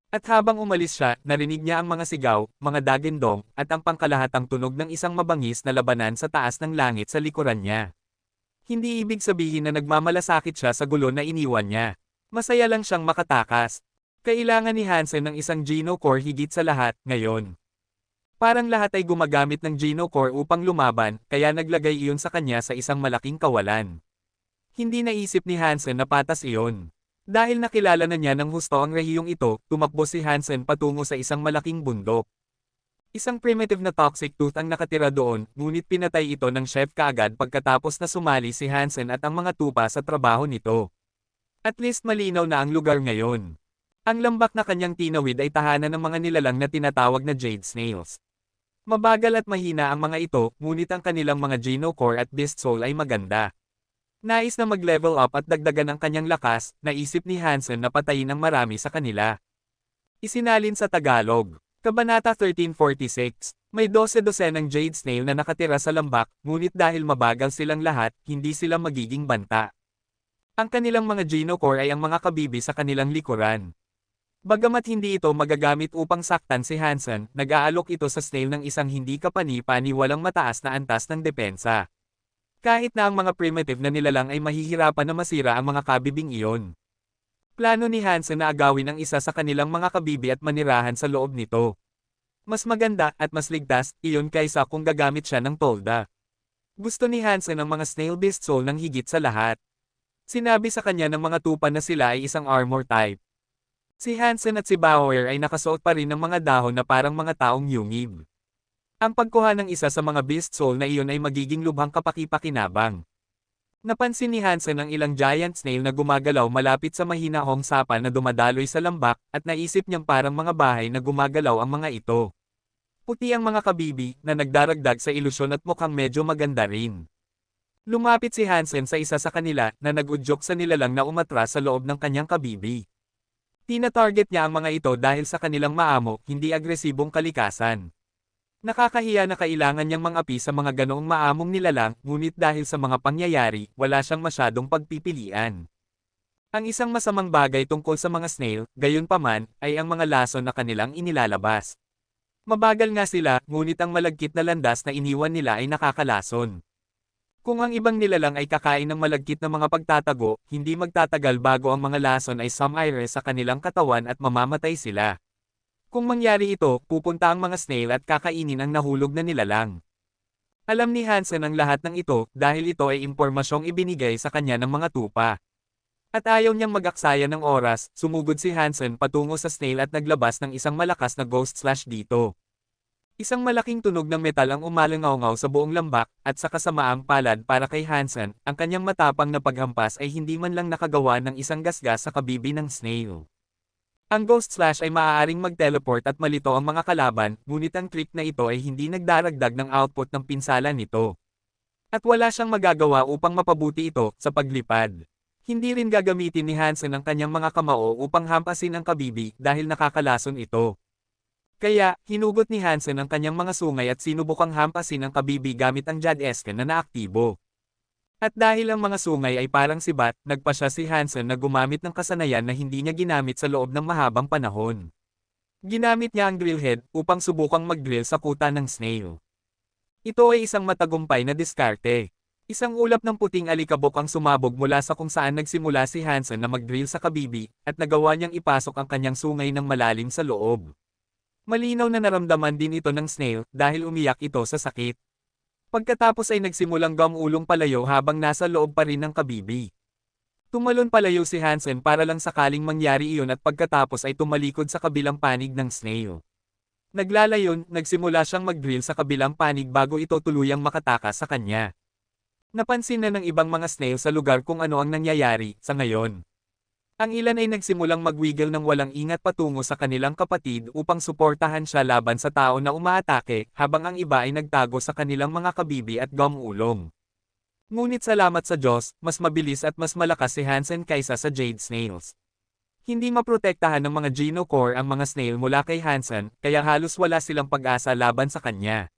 At habang umalis siya, narinig niya ang mga sigaw, mga dagindong, at ang pangkalahatang tunog ng isang mabangis na labanan sa taas ng langit sa likuran niya. Hindi ibig sabihin na nagmamalasakit siya sa gulo na iniwan niya. Masaya lang siyang makatakas. Kailangan ni Hansen ng isang Geno Core higit sa lahat, ngayon. Parang lahat ay gumagamit ng Geno Core upang lumaban, kaya naglagay iyon sa kanya sa isang malaking kawalan. Hindi naisip ni Hansen na patas iyon. Dahil nakilala na niya ng husto ang rehiyong ito, tumakbo si Hansen patungo sa isang malaking bundok. Isang primitive na toxic tooth ang nakatira doon, ngunit pinatay ito ng chef kaagad pagkatapos na sumali si Hansen at ang mga tupa sa trabaho nito. At least malinaw na ang lugar ngayon. Ang lambak na kanyang tinawid ay tahanan ng mga nilalang na tinatawag na Jade Snails. Mabagal at mahina ang mga ito, ngunit ang kanilang mga Geno Core at Beast Soul ay maganda. Nais na mag-level up at dagdagan ang kanyang lakas, naisip ni Hansen na patayin ang marami sa kanila. Isinalin sa Tagalog. Kabanata 1346, may 12-dosenang Jade Snail na nakatira sa lambak, ngunit dahil mabagal silang lahat, hindi sila magiging banta. Ang kanilang mga Geno Core ay ang mga kabibi sa kanilang likuran. Bagamat hindi ito magagamit upang saktan si Hansen, nag-aalok ito sa snail ng isang hindi kapani-pani walang mataas na antas ng depensa. Kahit na ang mga primitive na nilalang ay mahihirapan na masira ang mga kabibing iyon. Plano ni Hansen na agawin ang isa sa kanilang mga kabibi at manirahan sa loob nito. Mas maganda at mas ligtas iyon kaysa kung gagamit siya ng tolda. Gusto ni Hansen ang mga snail beast soul ng higit sa lahat. Sinabi sa kanya ng mga tupa na sila ay isang armor type. Si Hansen at si Bauer ay nakasuot pa rin ng mga dahon na parang mga taong yungib. Ang pagkuha ng isa sa mga beast soul na iyon ay magiging lubhang kapaki-pakinabang. Napansin ni Hansen ang ilang giant snail na gumagalaw malapit sa mahinahong sapa na dumadaloy sa lambak, at naisip niyang parang mga bahay na gumagalaw ang mga ito. Puti ang mga kabibi, na nagdaragdag sa ilusyon at mukhang medyo maganda rin. Lumapit si Hansen sa isa sa kanila, na nag-udyok sa nilalang na umatras sa loob ng kanyang kabibi. Tina-target niya ang mga ito dahil sa kanilang maamo, hindi agresibong kalikasan. Nakakahiya na kailangan niyang mangapi sa mga ganoong maamong nilalang, ngunit dahil sa mga pangyayari, wala siyang masyadong pagpipilian. Ang isang masamang bagay tungkol sa mga snail, gayunpaman, ay ang mga lason na kanilang inilalabas. Mabagal nga sila, ngunit ang malagkit na landas na iniwan nila ay nakakalason. Kung ang ibang nilalang ay kakain ng malagkit na mga pagtatago, hindi magtatagal bago ang mga lason ay sumaire sa kanilang katawan at mamamatay sila. Kung mangyari ito, pupunta ang mga snail at kakainin ang nahulog na nilalang. Alam ni Hansen ang lahat ng ito dahil ito ay impormasyong ibinigay sa kanya ng mga tupa. At ayaw niyang mag-aksaya ng oras, sumugod si Hansen patungo sa snail at naglabas ng isang malakas na ghost slash dito. Isang malaking tunog ng metal ang umalangaw-ngaw sa buong lambak, at sa kasamaang palad para kay Hansen, ang kanyang matapang na paghampas ay hindi man lang nakagawa ng isang gasgas sa kabibi ng snail. Ang Ghost Slash ay maaaring mag-teleport at malito ang mga kalaban, ngunit ang trick na ito ay hindi nagdaragdag ng output ng pinsala nito. At wala siyang magagawa upang mapabuti ito sa paglipad. Hindi rin gagamitin ni Hansen ang kanyang mga kamao upang hampasin ang kabibi dahil nakakalason ito. Kaya, hinugot ni Hansen ang kanyang mga sungay at sinubukang hampasin ang kabibi gamit ang Jadescan na naaktibo. At dahil ang mga sungay ay parang sibat, nagpasya si Hansen na gumamit ng kasanayan na hindi niya ginamit sa loob ng mahabang panahon. Ginamit niya ang drill head upang subukang mag-drill sa kuta ng snail. Ito ay isang matagumpay na diskarte. Isang ulap ng puting alikabok ang sumabog mula sa kung saan nagsimula si Hansen na mag-drill sa kabibi, at nagawa niyang ipasok ang kanyang sungay ng malalim sa loob. Malinaw na naramdaman din ito ng snail dahil umiyak ito sa sakit. Pagkatapos ay nagsimulang gumulong palayo habang nasa loob pa rin ng kabibi. Tumalon palayo si Hansen para lang sakaling mangyari iyon at pagkatapos ay tumalikod sa kabilang panig ng snail. Naglalayon, nagsimula siyang mag-drill sa kabilang panig bago ito tuluyang makatakas sa kanya. Napansin na ng ibang mga snail sa lugar kung ano ang nangyayari sa ngayon. Ang ilan ay nagsimulang magwiggle ng walang ingat patungo sa kanilang kapatid upang suportahan siya laban sa tao na umaatake, habang ang iba ay nagtago sa kanilang mga kabibi at gumulong. Ngunit salamat sa Diyos, mas mabilis at mas malakas si Hansen kaysa sa Jade Snails. Hindi maprotektahan ng mga Geno Core ang mga snail mula kay Hansen, kaya halos wala silang pag-asa laban sa kanya.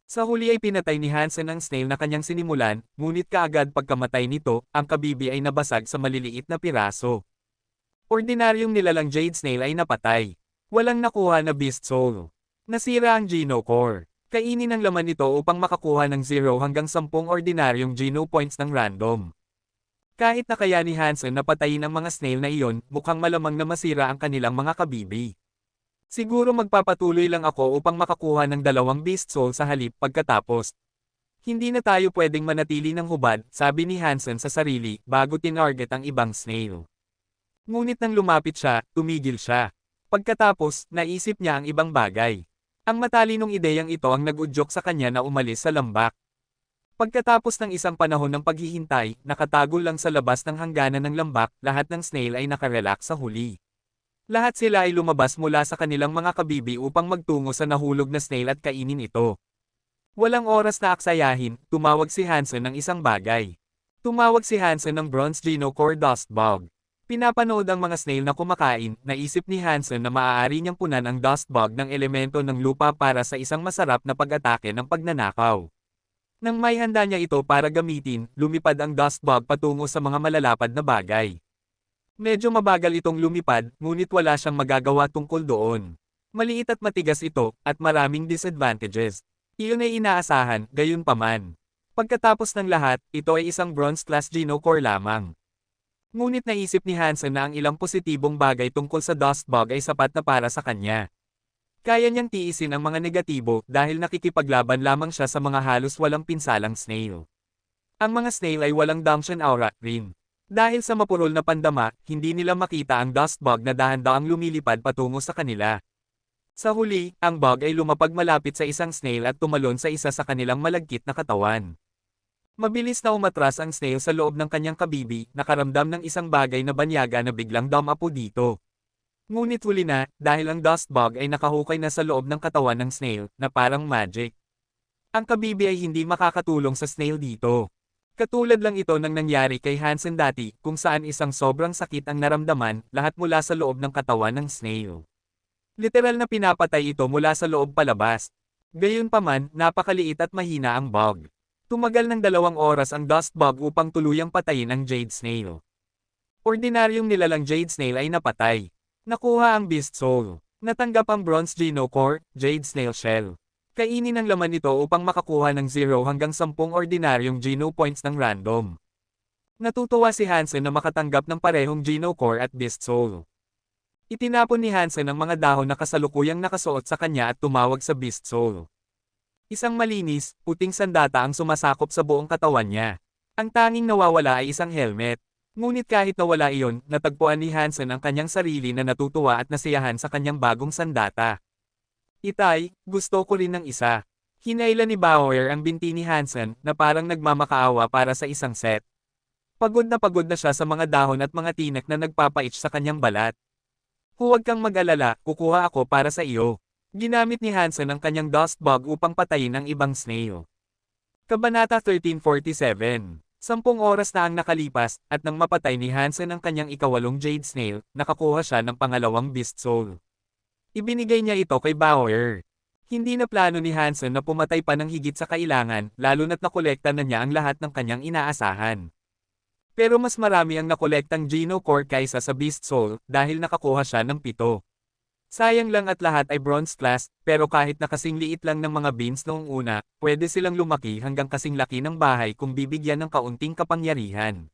Sa huli ay pinatay ni Hansen ang snail na kanyang sinimulan, ngunit kaagad pagkamatay nito, ang kabibi ay nabasag sa maliliit na piraso. Ordinaryong nilalang jade snail ay napatay. Walang nakuha na beast soul. Nasira ang Geno Core. Kainin ang laman nito upang makakuha ng 0 hanggang 10 ordinaryong Geno points ng random. Kahit na kaya ni Hansen na patayin ang mga snail na iyon, mukhang malamang na masira ang kanilang mga kabibi. Siguro magpapatuloy lang ako upang makakuha ng 2 beast soul sa halip pagkatapos. Hindi na tayo pwedeng manatili ng hubad, sabi ni Hansen sa sarili, bago tinarget ang ibang snail. Ngunit nang lumapit siya, tumigil siya. Pagkatapos, naisip niya ang ibang bagay. Ang matalinong ideyang ito ang nag-udyok sa kanya na umalis sa lambak. Pagkatapos ng isang panahon ng paghihintay, nakatago lang sa labas ng hangganan ng lambak, lahat ng snail ay nakarelax sa huli. Lahat sila ay lumabas mula sa kanilang mga kabibi upang magtungo sa nahulog na snail at kainin ito. Walang oras na aksayahin, tumawag si Hansen ng isang bagay. Tumawag si Hansen ng Bronze Geno Core Dust Bug. Pinapanood ang mga snail na kumakain, naisip ni Hansen na maaari niyang punan ang dust bug ng elemento ng lupa para sa isang masarap na pag-atake ng pagnanakaw. Nang may handa niya ito para gamitin, lumipad ang dust bug patungo sa mga malalapad na bagay. Medyo mabagal itong lumipad, ngunit wala siyang magagawa tungkol doon. Maliit at matigas ito, at maraming disadvantages. Iyon ay inaasahan, gayunpaman. Pagkatapos ng lahat, ito ay isang bronze class Geno Core lamang. Ngunit naisip ni Hansen na ang ilang positibong bagay tungkol sa dust bug ay sapat na para sa kanya. Kaya niyang tiisin ang mga negatibo dahil nakikipaglaban lamang siya sa mga halos walang pinsalang snail. Ang mga snail ay walang Damshan aura rin. Dahil sa mapurol na pandama, hindi nila makita ang dust bug na dahan-daang lumilipad patungo sa kanila. Sa huli, ang bug ay lumapag malapit sa isang snail at tumalon sa isa sa kanilang malagkit na katawan. Mabilis na umatras ang snail sa loob ng kanyang kabibi, nakaramdam ng isang bagay na banyaga na biglang dumapo dito. Ngunit huli na, dahil ang dust bug ay nakahukay na sa loob ng katawan ng snail, na parang magic. Ang kabibi ay hindi makakatulong sa snail dito. Katulad lang ito ng nangyari kay Hansen dati, kung saan isang sobrang sakit ang naramdaman, lahat mula sa loob ng katawan ng snail. Literal na pinapatay ito mula sa loob palabas. Gayunpaman, napakaliit at mahina ang bug. Tumagal ng 2 oras ang dust bug upang tuluyang patayin ang jade snail. Ordinaryong nilalang jade snail ay napatay. Nakuha ang beast soul. Natanggap ang bronze Geno Core, jade snail shell. Kainin ang laman nito upang makakuha ng 0 hanggang 10 ordinaryong Geno points ng random. Natutuwa si Hansen na makatanggap ng parehong Geno Core at beast soul. Itinapon ni Hansen ang mga dahon na kasalukuyang nakasuot sa kanya at tumawag sa beast soul. Isang malinis, puting sandata ang sumasakop sa buong katawan niya. Ang tanging nawawala ay isang helmet. Ngunit kahit nawala iyon, natagpuan ni Hansen ang kanyang sarili na natutuwa at nasiyahan sa kanyang bagong sandata. Itay, gusto ko rin ng isa. Hinayla ni Bauer ang binti ni Hansen na parang nagmamakaawa para sa isang set. Pagod na siya sa mga dahon at mga tinak na nagpapaitch sa kanyang balat. Huwag kang mag-alala, kukuha ako para sa iyo. Ginamit ni Hansen ang kanyang dust bug upang patayin ang ibang snail. Kabanata 1347. 10 oras na ang nakalipas, at nang mapatay ni Hansen ang kanyang ika-8 jade snail, nakakuha siya ng pangalawang beast soul. Ibinigay niya ito kay Bauer. Hindi na plano ni Hansen na pumatay pa ng higit sa kailangan, lalo na't nakolekta na niya ang lahat ng kanyang inaasahan. Pero mas marami ang nakolektang Geno Core kaysa sa beast soul, dahil nakakuha siya ng 7. Sayang lang at lahat ay bronze class, pero kahit na kasing liit lang ng mga beans noong una, pwede silang lumaki hanggang kasing laki ng bahay kung bibigyan ng kaunting kapangyarihan.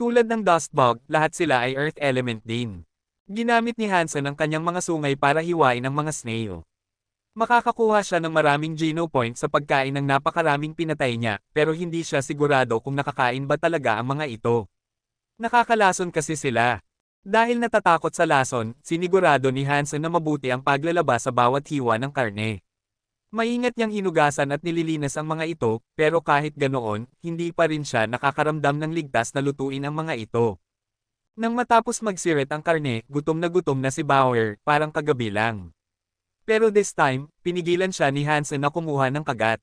Tulad ng dust bug, lahat sila ay earth element din. Ginamit ni Hansen ang kanyang mga sungay para hiwain ang mga snail. Makakakuha siya ng maraming Geno points sa pagkain ng napakaraming pinatay niya, pero hindi siya sigurado kung nakakain ba talaga ang mga ito. Nakakalason kasi sila. Dahil natatakot sa lason, sinigurado ni Hansen na mabuti ang paglalaba sa bawat hiwa ng karne. Maingat niyang hinugasan at nililinas ang mga ito, pero kahit ganoon, hindi pa rin siya nakakaramdam ng ligtas na lutuin ang mga ito. Nang matapos magsiret ang karne, gutom na si Bauer, parang kagabi lang. Pero this time, pinigilan siya ni Hansen na kumuha ng kagat.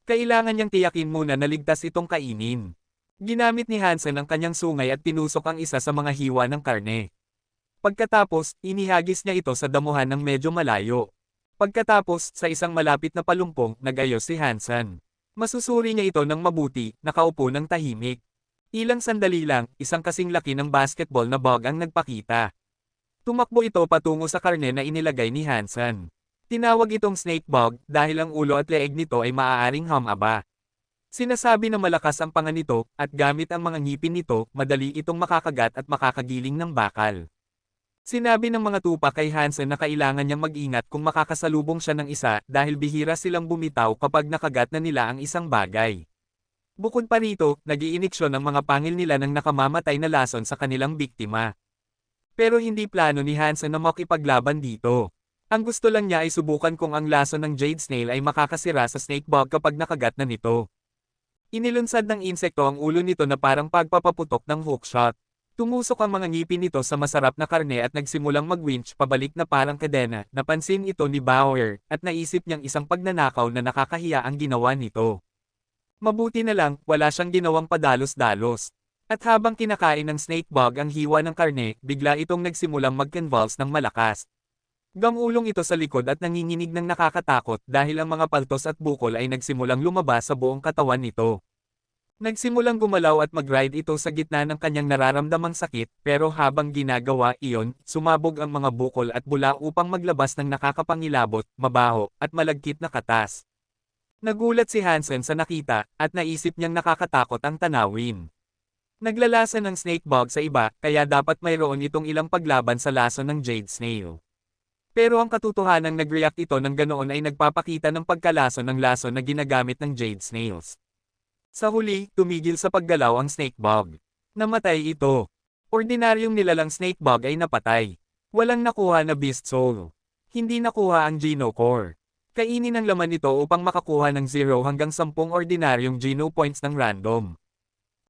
Kailangan niyang tiyakin muna na ligtas itong kainin. Ginamit ni Hansen ang kanyang sungay at tinusok ang isa sa mga hiwa ng karne. Pagkatapos, inihagis niya ito sa damuhan ng medyo malayo. Pagkatapos, sa isang malapit na palumpong, nag-ayos si Hansen. Masusuri niya ito ng mabuti, nakaupo ng tahimik. Ilang sandali lang, isang kasing laki ng basketball na bag ang nagpakita. Tumakbo ito patungo sa karne na inilagay ni Hansen. Tinawag itong snake bug dahil ang ulo at leeg nito ay maaaring hamaba. Sinasabi na malakas ang panga nito, at gamit ang mga ngipin nito, madali itong makakagat at makakagiling ng bakal. Sinabi ng mga tupa kay Hansen na kailangan niyang mag-ingat kung makakasalubong siya ng isa dahil bihira silang bumitaw kapag nakagat na nila ang isang bagay. Bukod pa rito, nag-iiniksyon ang mga pangil nila ng nakamamatay na lason sa kanilang biktima. Pero hindi plano ni Hansen na makipaglaban dito. Ang gusto lang niya ay subukan kung ang lason ng jade snail ay makakasira sa snake bug kapag nakagat na nito. Inilunsad ng insekto ang ulo nito na parang pagpapaputok ng hookshot. Tumusok ang mga ngipin nito sa masarap na karne at nagsimulang mag-winch pabalik na parang kadena. Napansin ito ni Bauer, at naisip niyang isang pagnanakaw na nakakahiya ang ginawa nito. Mabuti na lang, wala siyang ginawang padalos-dalos. At habang kinakain ng snake bug ang hiwa ng karne, bigla itong nagsimulang mag-convulse ng malakas. Gamulong ito sa likod at nanginginig ng nakakatakot dahil ang mga paltos at bukol ay nagsimulang lumabas sa buong katawan nito. Nagsimulang gumalaw at mag-ride ito sa gitna ng kanyang nararamdamang sakit, pero habang ginagawa iyon, sumabog ang mga bukol at bula upang maglabas ng nakakapangilabot, mabaho, at malagkit na katas. Nagulat si Hansen sa nakita, at naisip niyang nakakatakot ang tanawin. Naglalasa ng snake bug sa iba, kaya dapat mayroon itong ilang paglaban sa lason ng jade snail. Pero ang katotohanang nag-react ito ng ganoon ay nagpapakita ng pagkalason ng lason na ginagamit ng jade snails. Sa huli, tumigil sa paggalaw ang snake bug. Namatay ito. Ordinaryong nilalang snake bug ay napatay. Walang nakuha na beast soul. Hindi nakuha ang geno core. Kainin ang laman nito upang makakuha ng 0 hanggang 10 ordinaryong geno points ng random.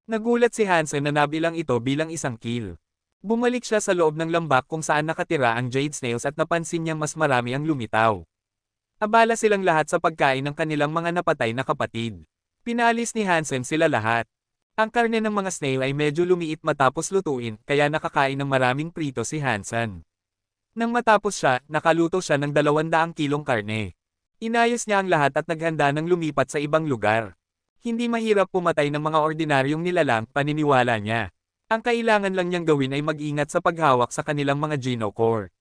Nagulat si Hansen na nabilang ito bilang isang kill. Bumalik siya sa loob ng lambak kung saan nakatira ang jade snails at napansin niyang mas marami ang lumitaw. Abala silang lahat sa pagkain ng kanilang mga napatay na kapatid. Pinalis ni Hansen sila lahat. Ang karne ng mga snail ay medyo lumiit matapos lutuin, kaya nakakain ng maraming prito si Hansen. Nang matapos siya, nakaluto siya ng 200 kilong karne. Inayos niya ang lahat at naghanda ng lumipat sa ibang lugar. Hindi mahirap pumatay ng mga ordinaryong nilalang, paniniwala niya. Ang kailangan lang niyang gawin ay mag-ingat sa paghawak sa kanilang mga geno core.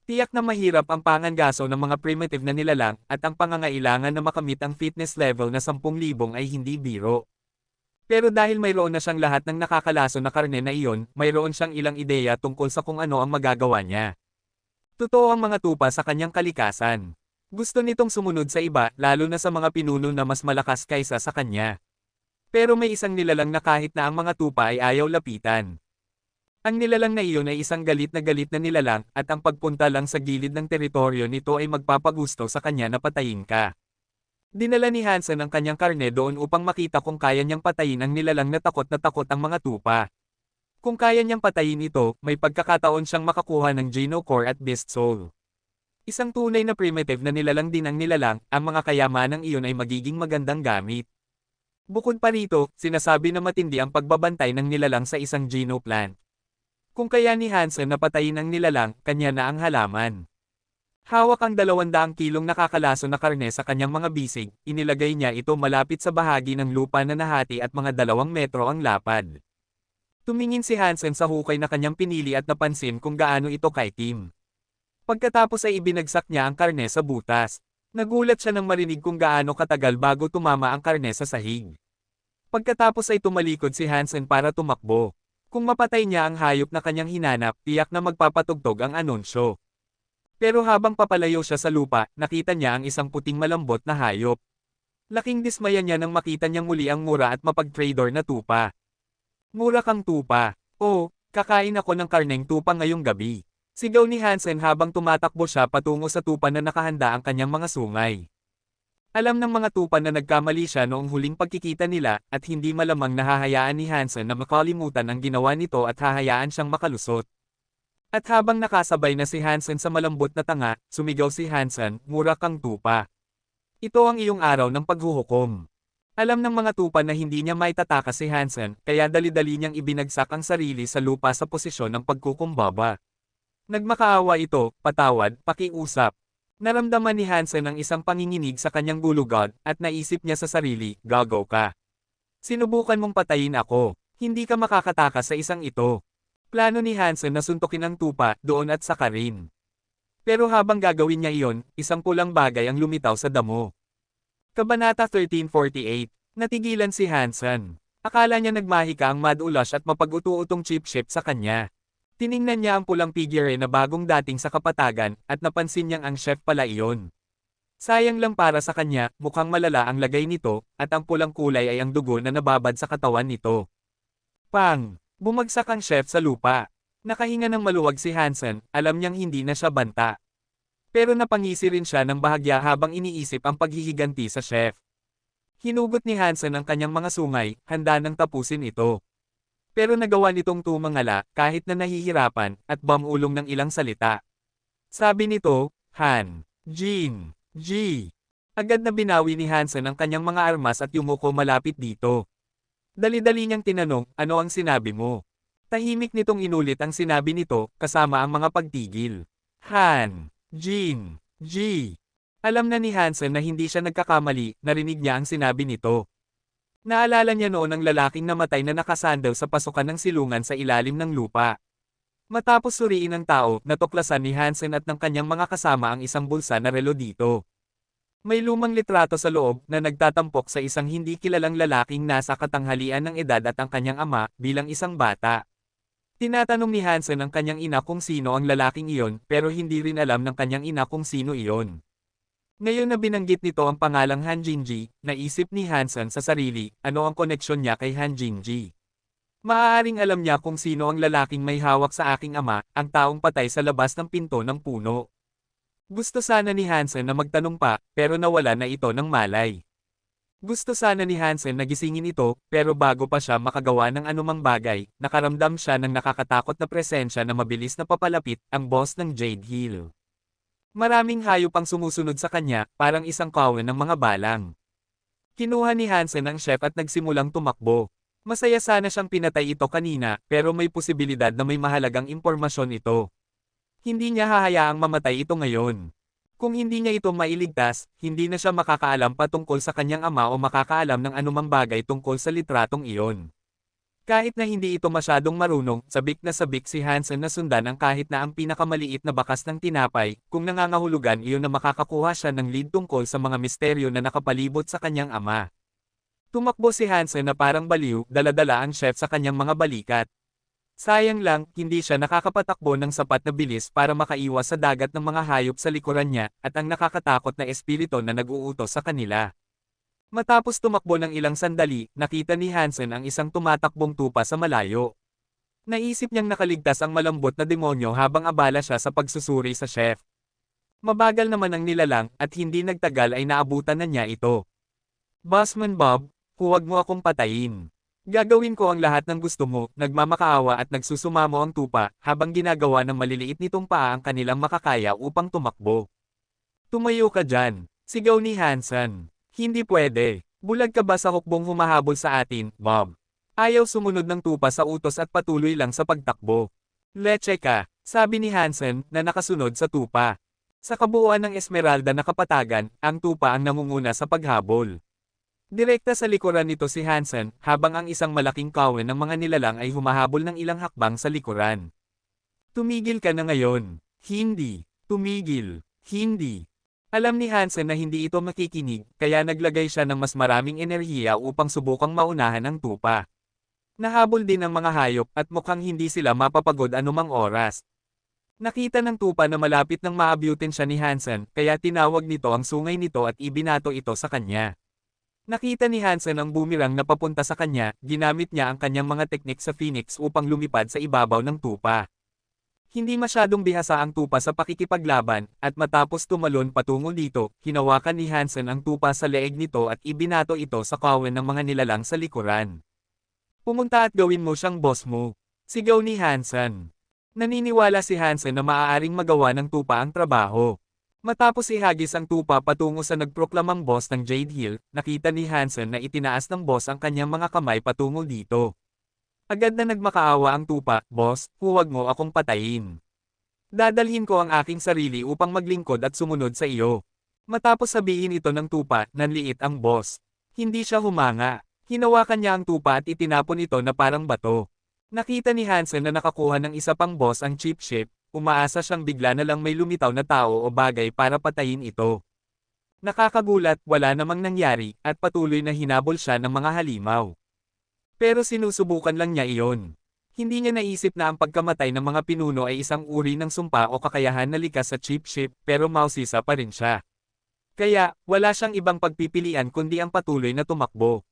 Tiyak na mahirap ang pangangaso ng mga primitive na nilalang, at ang pangangailangan na makamit ang fitness level na 10,000 ay hindi biro. Pero dahil mayroon na siyang lahat ng nakakalaso na karne na iyon, mayroon siyang ilang ideya tungkol sa kung ano ang magagawa niya. Totoo ang mga tupa sa kanyang kalikasan. Gusto nitong sumunod sa iba, lalo na sa mga pinuno na mas malakas kaysa sa kanya. Pero may isang nilalang na kahit na ang mga tupa ay ayaw lapitan. Ang nilalang na iyon ay isang galit na nilalang, at ang pagpunta lang sa gilid ng teritoryo nito ay magpapagusto sa kanya na patayin ka. Dinala ni Hansen ang kanyang karne doon upang makita kung kaya niyang patayin ang nilalang na takot ang mga tupa. Kung kaya niyang patayin ito, may pagkakataon siyang makakuha ng geno core at beast soul. Isang tunay na primitive na nilalang din ang nilalang, ang mga kayamanang iyon ay magiging magandang gamit. Bukod pa rito, sinasabi na matindi ang pagbabantay ng nilalang sa isang geno plant. Kung kaya ni Hansen na patayin ang nilalang, kanya na ang halaman. Hawak ang 200 kilong nakakalaso na karne sa kanyang mga bisig, inilagay niya ito malapit sa bahagi ng lupa na nahati at mga 2 metro ang lapad. Tumingin si Hansen sa hukay na kanyang pinili at napansin kung gaano ito kaitim. Pagkatapos ay ibinagsak niya ang karne sa butas. Nagulat siya nang marinig kung gaano katagal bago tumama ang karne sa sahig. Pagkatapos ay tumalikod si Hansen para tumakbo. Kung mapatay niya ang hayop na kanyang hinanap, tiyak na magpapatugtog ang anunsyo. Pero habang papalayo siya sa lupa, nakita niya ang isang puting malambot na hayop. Laking dismaya niya nang makita niyang muli ang mura at mapag-trader na tupa. Mura kang tupa. Oh, kakain ako ng karneng tupa ngayong gabi. Sigaw ni Hansen habang tumatakbo siya patungo sa tupa na nakahanda ang kanyang mga sungay. Alam ng mga tupa na nagkamali siya noong huling pagkikita nila, at hindi malamang nahahayaan ni Hansen na makalimutan ang ginawa nito at hahayaan siyang makalusot. At habang nakasabay na si Hansen sa malambot na tanga, sumigaw si Hansen, "Mura kang tupa. Ito ang iyong araw ng paghuhukom." Alam ng mga tupa na hindi niya maitatakas si Hansen, kaya dali-dali niyang ibinagsak ang sarili sa lupa sa posisyon ng pagkukumbaba. Nagmakaawa ito, "Patawad, pakiusap. Naramdaman ni Hansen ang isang panginginig sa kanyang gulugod, at naisip niya sa sarili, gago ka. Sinubukan mong patayin ako. Hindi ka makakatakas sa isang ito. Plano ni Hansen na suntukin ang tupa doon at sakarin. Pero habang gagawin niya iyon, isang pulang bagay ang lumitaw sa damo. Kabanata 1348. Natigilan si Hansen. Akala niya nagmahika ang Mad Ulash at mapag-utu-utong chip ship sa kanya. Tiningnan niya ang pulang figure na bagong dating sa kapatagan, at napansin niyang ang chef pala iyon. Sayang lang para sa kanya, mukhang malala ang lagay nito, at ang pulang kulay ay ang dugo na nababad sa katawan nito. Pang! Bumagsak ang chef sa lupa. Nakahinga ng maluwag si Hansen, alam niyang hindi na siya banta. Pero napangisi rin siya ng bahagya habang iniisip ang paghihiganti sa chef. Hinugot ni Hansen ang kanyang mga sungay, handa nang tapusin ito. Pero nagawa nitong tumangala, kahit na nahihirapan, at bamulong ng ilang salita. Sabi nito, Han, Jin, G. Agad na binawi ni Hansen ang kanyang mga armas at yumuko malapit dito. Dali-dali niyang tinanong, ano ang sinabi mo? Tahimik nitong inulit ang sinabi nito, kasama ang mga pagtigil. Han, Jin, G. Alam na ni Hansen na hindi siya nagkakamali, narinig niya ang sinabi nito. Naalala niya noon ang lalaking namatay na nakasandal sa pasukan ng silungan sa ilalim ng lupa. Matapos suriin ng tao, natuklasan ni Hansen at ng kanyang mga kasama ang isang bulsa na relo dito. May lumang litrato sa loob na nagtatampok sa isang hindi kilalang lalaking nasa katanghalian ng edad at ang kanyang ama bilang isang bata. Tinatanong ni Hansen ang kanyang ina kung sino ang lalaking iyon, pero hindi rin alam ng kanyang ina kung sino iyon. Ngayon na binanggit nito ang pangalang Han Jinji, naisip ni Hansen sa sarili, ano ang koneksyon niya kay Han Jinji. Maaaring alam niya kung sino ang lalaking may hawak sa aking ama, ang taong patay sa labas ng pinto ng puno. Gusto sana ni Hansen na magtanong pa, pero nawala na ito ng malay. Gusto sana ni Hansen na gisingin ito, pero bago pa siya makagawa ng anumang bagay, nakaramdam siya ng nakakatakot na presensya na mabilis na papalapit, ang boss ng Jade Hill. Maraming hayop ang sumusunod sa kanya, parang isang kawan ng mga balang. Kinuha ni Hansen ang chef at nagsimulang tumakbo. Masaya sana siyang pinatay ito kanina, pero may posibilidad na may mahalagang impormasyon ito. Hindi niya hahayaang mamatay ito ngayon. Kung hindi niya ito mailigtas, hindi na siya makakaalam patungkol sa kanyang ama o makakaalam ng anumang bagay tungkol sa litratong iyon. Kahit na hindi ito masyadong marunong, sabik na sabik si Hansen na sundan ang kahit na ang pinakamaliit na bakas ng tinapay, kung nangangahulugan iyon na makakakuha siya ng lead tungkol sa mga misteryo na nakapalibot sa kanyang ama. Tumakbo si Hansen na parang baliw, dala-dala ang chef sa kanyang mga balikat. Sayang lang, hindi siya nakakapatakbo ng sapat na bilis para makaiwas sa dagat ng mga hayop sa likuran niya, at ang nakakatakot na espiritu na nag-uutos sa kanila. Matapos tumakbo ng ilang sandali, nakita ni Hansen ang isang tumatakbong tupa sa malayo. Naisip niyang nakaligtas ang malambot na demonyo habang abala siya sa pagsusuri sa chef. Mabagal naman ang nilalang, at hindi nagtagal ay naabutan na niya ito. Bossman Bob, huwag mo akong patayin. Gagawin ko ang lahat ng gusto mo, nagmamakaawa at nagsusumamo ang tupa, habang ginagawa ng maliliit nitong paa ang kanilang makakaya upang tumakbo. Tumayo ka dyan, sigaw ni Hansen. Hindi pwede. Bulag ka ba sa hukbong humahabol sa atin, Bob? Ayaw sumunod ng tupa sa utos at patuloy lang sa pagtakbo. Leche ka, sabi ni Hansen na nakasunod sa tupa. Sa kabuuan ng Esmeralda na kapatagan, ang tupa ang nangunguna sa paghabol. Direkta sa likuran nito si Hansen, habang ang isang malaking kawan ng mga nilalang ay humahabol ng ilang hakbang sa likuran. Tumigil ka na ngayon. Hindi. Tumigil. Hindi. Alam ni Hansen na hindi ito makikinig, kaya naglagay siya ng mas maraming enerhiya upang subukang maunahan ang tupa. Nahabol din ang mga hayop at mukhang hindi sila mapapagod anumang oras. Nakita ng tupa na malapit nang maabutin siya ni Hansen, kaya tinawag nito ang sungay nito at ibinato ito sa kanya. Nakita ni Hansen ang boomerang na papunta sa kanya, ginamit niya ang kanyang mga teknik sa Phoenix upang lumipad sa ibabaw ng tupa. Hindi masyadong bihasa ang tupa sa pakikipaglaban, at matapos tumalon patungo dito, hinawakan ni Hansen ang tupa sa leeg nito at ibinato ito sa kawan ng mga nilalang sa likuran. Pumunta at gawin mo siyang boss mo. Sigaw ni Hansen. Naniniwala si Hansen na maaaring magawa ng tupa ang trabaho. Matapos ihagis ang tupa patungo sa nagproklamang boss ng Jade Hill, nakita ni Hansen na itinaas ng boss ang kanyang mga kamay patungo dito. Agad na nagmakaawa ang tupa, boss, huwag mo akong patayin. Dadalhin ko ang aking sarili upang maglingkod at sumunod sa iyo. Matapos sabihin ito ng tupa, nanliit ang boss. Hindi siya humanga. Hinawakan niya ang tupa at itinapon ito na parang bato. Nakita ni Hansen na nakakuha ng isa pang boss ang chip ship, umaasa siyang bigla na lang may lumitaw na tao o bagay para patayin ito. Nakakagulat, wala namang nangyari, at patuloy na hinabol siya ng mga halimaw. Pero sinusubukan lang niya iyon. Hindi niya naisip na ang pagkamatay ng mga pinuno ay isang uri ng sumpa o kakayahan na likas sa chip ship, pero mausisa pa rin siya. Kaya, wala siyang ibang pagpipilian kundi ang patuloy na tumakbo.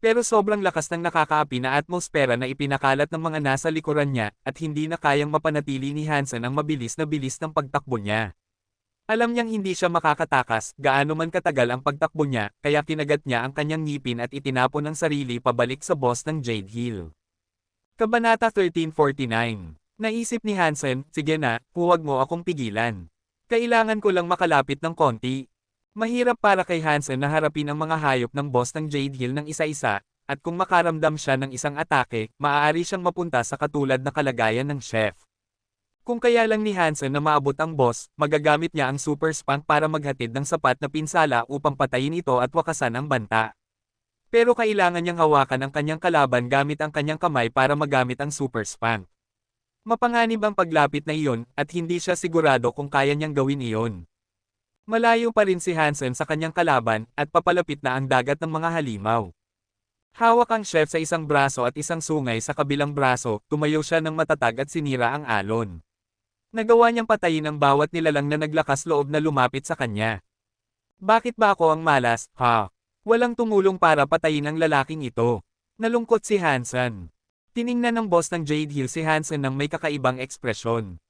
Pero sobrang lakas ng nakakaapi na atmosfera na ipinakalat ng mga nasa likuran niya, at hindi na kayang mapanatili ni Hansen ang mabilis na bilis ng pagtakbo niya. Alam niyang hindi siya makakatakas, gaano man katagal ang pagtakbo niya, kaya kinagat niya ang kanyang ngipin at itinapon ang sarili pabalik sa boss ng Jade Hill. Kabanata 1349. Naisip ni Hansen, sige na, huwag mo akong pigilan. Kailangan ko lang makalapit ng konti. Mahirap para kay Hansen na harapin ang mga hayop ng boss ng Jade Hill ng isa-isa, at kung makaramdam siya ng isang atake, maaari siyang mapunta sa katulad na kalagayan ng chef. Kung kaya lang ni Hansen na maabot ang boss, magagamit niya ang super spunk para maghatid ng sapat na pinsala upang patayin ito at wakasan ang banta. Pero kailangan niyang hawakan ang kanyang kalaban gamit ang kanyang kamay para magamit ang super spunk. Mapanganib ang paglapit na iyon, at hindi siya sigurado kung kaya niyang gawin iyon. Malayo pa rin si Hansen sa kanyang kalaban, at papalapit na ang dagat ng mga halimaw. Hawak ang chef sa isang braso at isang sungay sa kabilang braso, tumayo siya ng matatag at sinira ang alon. Nagawa niyang patayin ang bawat nilalang na naglakas loob na lumapit sa kanya. Bakit ba ako ang malas, ha? Walang tumulong para patayin ang lalaking ito. Nalungkot si Hansen. Tiningnan ng boss ng Jade Hill si Hansen ng may kakaibang ekspresyon.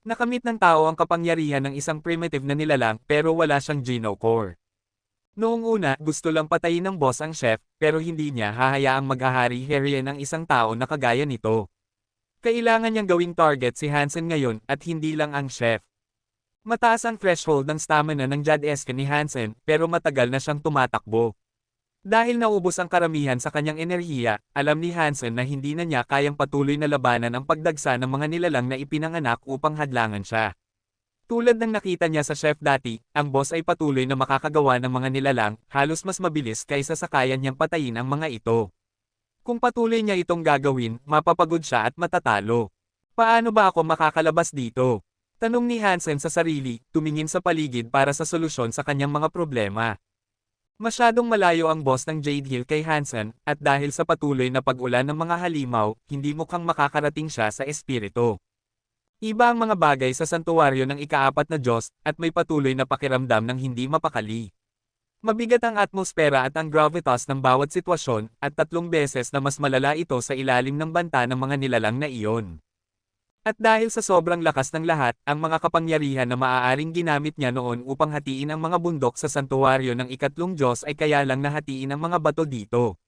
Nakamit ng tao ang kapangyarihan ng isang primitive na nilalang pero wala siyang Geno core. Noong una, gusto lang patayin ng boss ang chef, pero hindi niya hahayaang maghahari-harian ang isang tao na kagaya nito. Kailangan niyang gawing target si Hansen ngayon, at hindi lang ang chef. Mataas ang threshold ng stamina ng Jad-esque ni Hansen, pero matagal na siyang tumatakbo. Dahil naubos ang karamihan sa kanyang enerhiya, alam ni Hansen na hindi na niya kayang patuloy na labanan ang pagdagsa ng mga nilalang na ipinanganak upang hadlangan siya. Tulad ng nakita niya sa chef dati, ang boss ay patuloy na makakagawa ng mga nilalang, halos mas mabilis kaysa sa kaya niyang patayin ang mga ito. Kung patuloy niya itong gagawin, mapapagod siya at matatalo. Paano ba ako makakalabas dito? Tanong ni Hansen sa sarili, tumingin sa paligid para sa solusyon sa kanyang mga problema. Masyadong malayo ang boss ng Jade Hill kay Hansen, at dahil sa patuloy na pag-ulan ng mga halimaw, hindi mukhang makakarating siya sa espiritu. Iba ang mga bagay sa santuwaryo ng ikaapat na Diyos, at may patuloy na pakiramdam ng hindi mapakali. Mabigat ang atmosfera at ang gravitas ng bawat sitwasyon, at 3 beses na mas malala ito sa ilalim ng banta ng mga nilalang na iyon. At dahil sa sobrang lakas ng lahat, ang mga kapangyarihan na maaaring ginamit niya noon upang hatiin ang mga bundok sa santuwaryo ng ikatlong Diyos ay kaya lang nahatiin ang mga bato dito.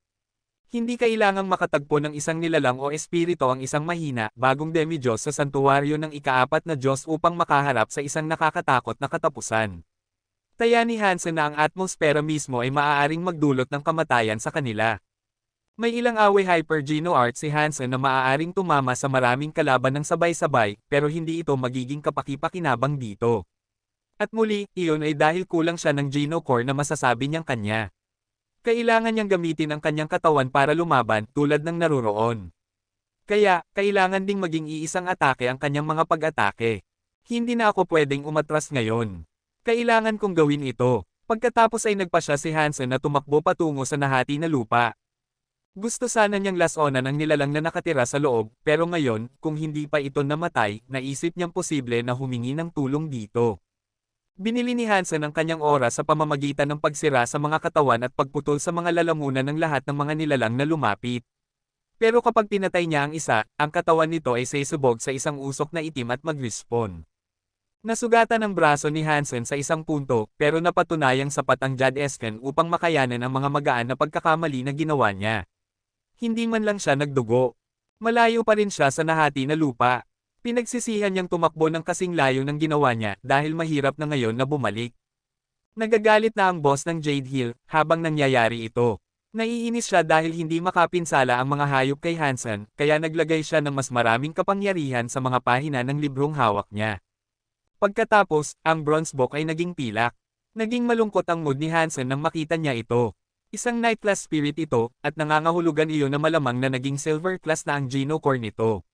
Hindi kailangang makatagpo ng isang nilalang o espiritu ang isang mahina, bagong demi-Diyos sa santuwaryo ng ikaapat na Diyos upang makaharap sa isang nakakatakot na katapusan. Taya ni Hansen na ang atmosfera mismo ay maaaring magdulot ng kamatayan sa kanila. May ilang away hyper-Geno art si Hansen na maaaring tumama sa maraming kalaban ng sabay-sabay, pero hindi ito magiging kapaki-pakinabang dito. At muli, iyon ay dahil kulang siya ng Geno core na masasabi niyang kanya. Kailangan niyang gamitin ang kanyang katawan para lumaban, tulad ng naruroon. Kaya, kailangan ding maging iisang atake ang kanyang mga pag-atake. Hindi na ako pwedeng umatras ngayon. Kailangan kong gawin ito. Pagkatapos ay nagpasya si Hansen na tumakbo patungo sa nahati na lupa. Gusto sana niyang lasonan ang nilalang na nakatira sa loob, pero ngayon, kung hindi pa ito namatay, naisip niyang posible na humingi ng tulong dito. Binili ni Hansen ang kanyang oras sa pamamagitan ng pagsira sa mga katawan at pagputol sa mga lalamunan ng lahat ng mga nilalang na lumapit. Pero kapag pinatay niya ang isa, ang katawan nito ay sesubog sa isang usok na itim at mag-respawn. Nasugatan ang braso ni Hansen sa isang punto, pero napatunayang sapat ang Jad-esque upang makayanan ang mga magaan na pagkakamali na ginawa niya. Hindi man lang siya nagdugo. Malayo pa rin siya sa nahati na lupa. Pinagsisihan niyang tumakbo ng kasing layo ng ginawa niya dahil mahirap na ngayon na bumalik. Nagagalit na ang boss ng Jade Hill habang nangyayari ito. Naiinis siya dahil hindi makapinsala ang mga hayop kay Hansen, kaya naglagay siya ng mas maraming kapangyarihan sa mga pahina ng librong hawak niya. Pagkatapos, ang bronze book ay naging pilak. Naging malungkot ang mood ni Hansen nang makita niya ito. Isang night class spirit ito, at nangangahulugan iyon na malamang na naging silver class na ang Geno Core nito.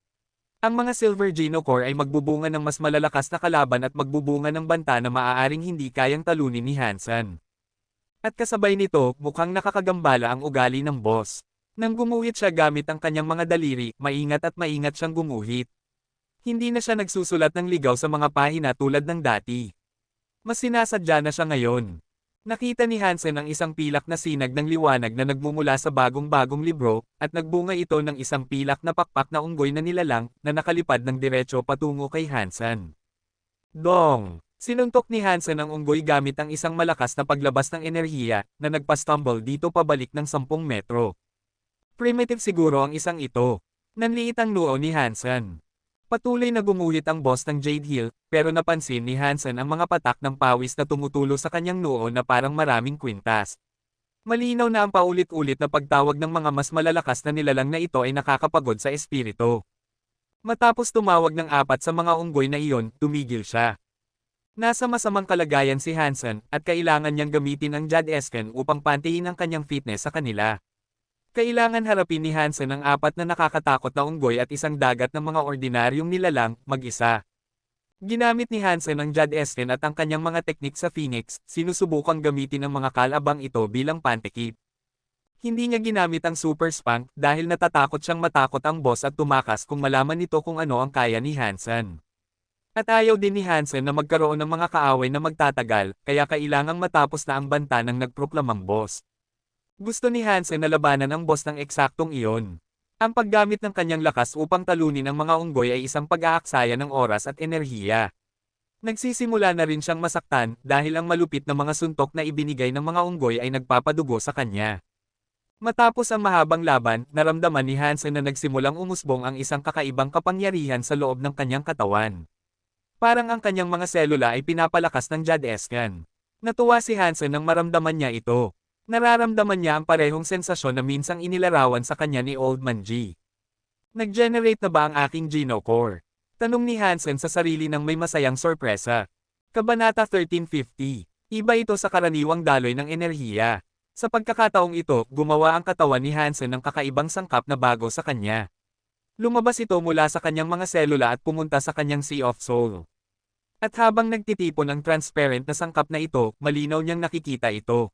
Ang mga silver Geno Core ay magbubunga ng mas malalakas na kalaban at magbubunga ng banta na maaaring hindi kayang talunin ni Hansen. At kasabay nito, mukhang nakakagambala ang ugali ng boss. Nang gumuhit siya gamit ang kanyang mga daliri, maingat at maingat siyang gumuhit. Hindi na siya nagsusulat ng ligaw sa mga pahina tulad ng dati. Mas sinasadya na siya ngayon. Nakita ni Hansen ang isang pilak na sinag ng liwanag na nagmumula sa bagong-bagong libro, at nagbunga ito ng isang pilak na pakpak na unggoy na nilalang, na nakalipad ng diretso patungo kay Hansen. Dong! Sinuntok ni Hansen ang unggoy gamit ang isang malakas na paglabas ng enerhiya, na nagpa-stumble dito pabalik ng 10 metro. Primitive siguro ang isang ito. Nanliit ang noo ni Hansen. Patuloy na gumuhit ang boss ng Jade Hill, pero napansin ni Hansen ang mga patak ng pawis na tumutulo sa kanyang noo na parang maraming kwintas. Malinaw na ang paulit-ulit na pagtawag ng mga mas malalakas na nilalang na ito ay nakakapagod sa espiritu. Matapos tumawag ng 4 sa mga unggoy na iyon, tumigil siya. Nasa masamang kalagayan si Hansen, at kailangan niyang gamitin ang Jade Esken upang pantayin ang kanyang fitness sa kanila. Kailangan harapin ni Hansen ang 4 na nakakatakot na unggoy at isang dagat ng mga ordinaryong nilalang, mag-isa. Ginamit ni Hansen ang Jade Esken at ang kanyang mga teknik sa Phoenix, sinusubukang gamitin ang mga kalabang ito bilang pantekip. Hindi niya ginamit ang Super Spank dahil natatakot siyang matakot ang boss at tumakas kung malaman nito kung ano ang kaya ni Hansen. At ayaw din ni Hansen na magkaroon ng mga kaaway na magtatagal, kaya kailangang matapos na ang banta ng nagproklamang boss. Gusto ni Hansen na labanan ang boss ng eksaktong iyon. Ang paggamit ng kanyang lakas upang talunin ang mga unggoy ay isang pag-aaksaya ng oras at enerhiya. Nagsisimula na rin siyang masaktan dahil ang malupit na mga suntok na ibinigay ng mga unggoy ay nagpapadugo sa kanya. Matapos ang mahabang laban, naramdaman ni Hansen na nagsimulang umusbong ang isang kakaibang kapangyarihan sa loob ng kanyang katawan. Parang ang kanyang mga selula ay pinapalakas ng Jade Esken. Natuwa si Hansen nang maramdaman niya ito. Nararamdaman niya ang parehong sensasyon na minsang inilarawan sa kanya ni Old Man G. Nag-generate na ba ang aking Geno Core? Tanong ni Hansen sa sarili nang may masayang sorpresa. Kabanata 1350. Iba ito sa karaniwang daloy ng enerhiya. Sa pagkakataong ito, gumawa ang katawan ni Hansen ng kakaibang sangkap na bago sa kanya. Lumabas ito mula sa kanyang mga selula at pumunta sa kanyang Sea of Soul. At habang nagtitipon ang transparent na sangkap na ito, malinaw niyang nakikita ito.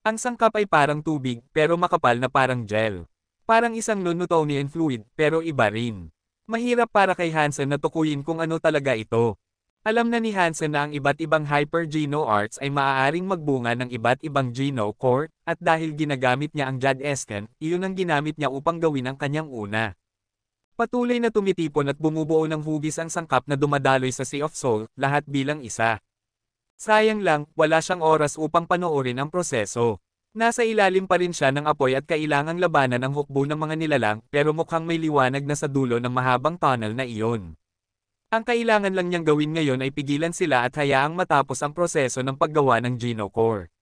Ang sangkap ay parang tubig, pero makapal na parang gel. Parang isang non-Newtonian fluid, pero iba rin. Mahirap para kay Hansen na tukuyin kung ano talaga ito. Alam na ni Hansen na ang iba't ibang Hyper-Geno Arts ay maaaring magbunga ng iba't ibang Geno Core, at dahil ginagamit niya ang Jade Esken, iyon ang ginamit niya upang gawin ang kanyang una. Patuloy na tumitipon at bumubuo ng hugis ang sangkap na dumadaloy sa Sea of Soul, lahat bilang isa. Sayang lang, wala siyang oras upang panoorin ang proseso. Nasa ilalim pa rin siya ng apoy at kailangang labanan ang hukbo ng mga nilalang, pero mukhang may liwanag na sa dulo ng mahabang tunnel na iyon. Ang kailangan lang niyang gawin ngayon ay pigilan sila at hayaang matapos ang proseso ng paggawa ng Geno Core.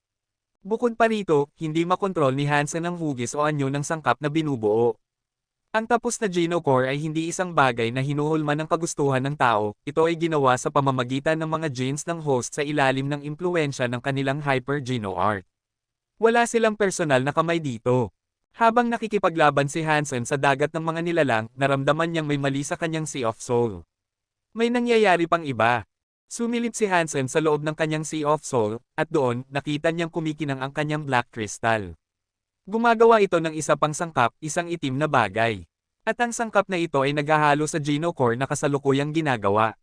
Bukod pa rito, hindi makontrol ni Hansen ang hugis o anyo ng sangkap na binubuo. Ang tapos na Geno Core ay hindi isang bagay na hinuhulma ng kagustuhan ng tao, ito ay ginawa sa pamamagitan ng mga genes ng host sa ilalim ng impluwensya ng kanilang Hyper-Geno Art. Wala silang personal na kamay dito. Habang nakikipaglaban si Hansen sa dagat ng mga nilalang, naramdaman niyang may mali sa kanyang Sea of Soul. May nangyayari pang iba. Sumilip si Hansen sa loob ng kanyang Sea of Soul, at doon, nakita niyang kumikinang ang kanyang Black Crystal. Gumagawa ito ng isa pang sangkap, isang itim na bagay. At ang sangkap na ito ay naghahalo sa Geno Core na kasalukuyang ginagawa.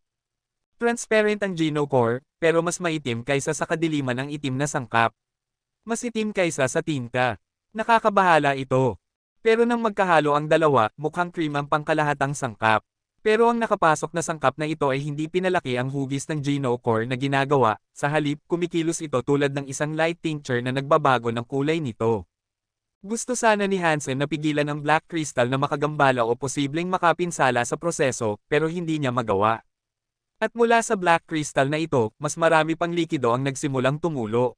Transparent ang Geno Core, pero mas maitim kaysa sa kadiliman ng itim na sangkap. Mas itim kaysa sa tinta. Nakakabahala ito. Pero nang magkahalo ang dalawa, mukhang cream ang pangkalahatang sangkap. Pero ang nakapasok na sangkap na ito ay hindi pinalaki ang hugis ng Geno Core na ginagawa, sa halip kumikilos ito tulad ng isang light tincture na nagbabago ng kulay nito. Gusto sana ni Hansen na pigilan ang Black Crystal na makagambala o posibleng makapinsala sa proseso, pero hindi niya magawa. At mula sa Black Crystal na ito, mas marami pang likido ang nagsimulang tumulo.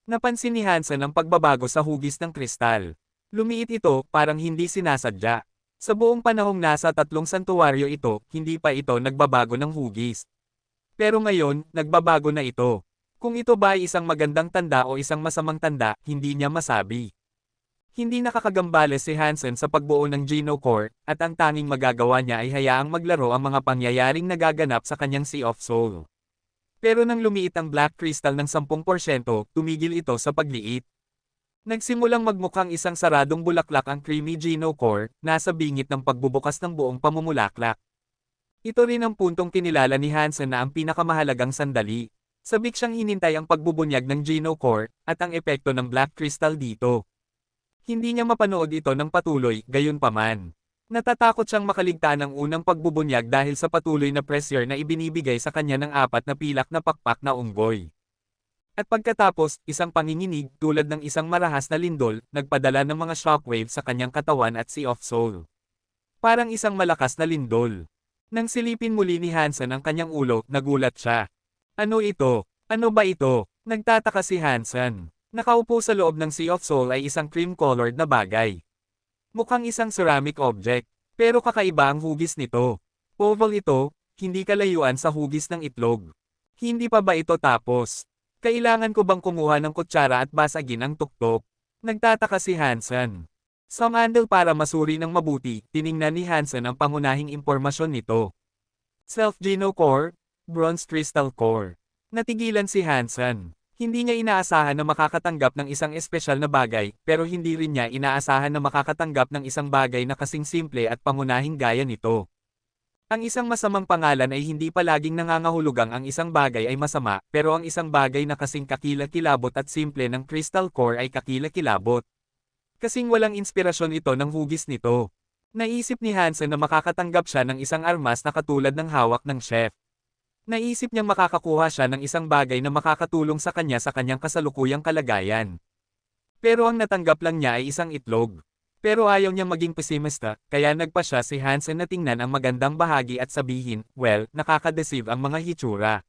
Napansin ni Hansen ang pagbabago sa hugis ng kristal. Lumiit ito, parang hindi sinasadya. Sa buong panahong nasa 3 santuwaryo ito, hindi pa ito nagbabago ng hugis. Pero ngayon, nagbabago na ito. Kung ito ba ay isang magandang tanda o isang masamang tanda, hindi niya masabi. Hindi nakakagambales si Hansen sa pagbuo ng Geno Core, at ang tanging magagawa niya ay hayaang maglaro ang mga pangyayaring nagaganap sa kanyang Sea of Soul. Pero nang lumiit ang Black Crystal ng 10%, tumigil ito sa pagliit. Nagsimulang magmukhang isang saradong bulaklak ang creamy Geno Core, nasa bingit ng pagbubukas ng buong pamumulaklak. Ito rin ang puntong kinilala ni Hansen na ang pinakamahalagang sandali. Sabik siyang hinintay ang pagbubunyag ng Geno Core, at ang epekto ng Black Crystal dito. Hindi niya mapanood ito ng patuloy, gayunpaman. Natatakot siyang makaligtaan ng unang pagbubunyag dahil sa patuloy na pressure na ibinibigay sa kanya ng 4 na pilak na pakpak na unggoy. At pagkatapos, isang panginginig tulad ng isang marahas na lindol, nagpadala ng mga shockwave sa kanyang katawan at Sea of Soul. Parang isang malakas na lindol. Nang silipin muli ni Hansen ang kanyang ulo, nagulat siya. Ano ito? Ano ba ito? Nagtataka si Hansen. Nakaupo sa loob ng Sea of Soul ay isang cream-colored na bagay. Mukhang isang ceramic object, pero kakaiba ang hugis nito. Oval ito, hindi kalayuan sa hugis ng itlog. Hindi pa ba ito tapos? Kailangan ko bang kumuha ng kutsara at basagin ang tuktok? Nagtataka si Hansen. Sa mandal para masuri ng mabuti, tiningnan ni Hansen ang pangunahing impormasyon nito. Self-Geno Core, Bronze Crystal Core. Natigilan si Hansen. Hindi niya inaasahan na makakatanggap ng isang espesyal na bagay, pero hindi rin niya inaasahan na makakatanggap ng isang bagay na kasing simple at pangunahing gaya nito. Ang isang masamang pangalan ay hindi palaging nangangahulugang ang isang bagay ay masama, pero ang isang bagay na kasing kakilakilabot at simple ng Crystal Core ay kakilakilabot. Kasing walang inspirasyon ito ng hugis nito. Naisip ni Hansen na makakatanggap siya ng isang armas na katulad ng hawak ng chef. Naisip niyang makakakuha siya ng isang bagay na makakatulong sa kanya sa kanyang kasalukuyang kalagayan. Pero ang natanggap lang niya ay isang itlog. Pero ayaw niyang maging pesimista, kaya nagpa siya si Hansen na tingnan ang magandang bahagi at sabihin, well, nakakadeceive ang mga hitsura.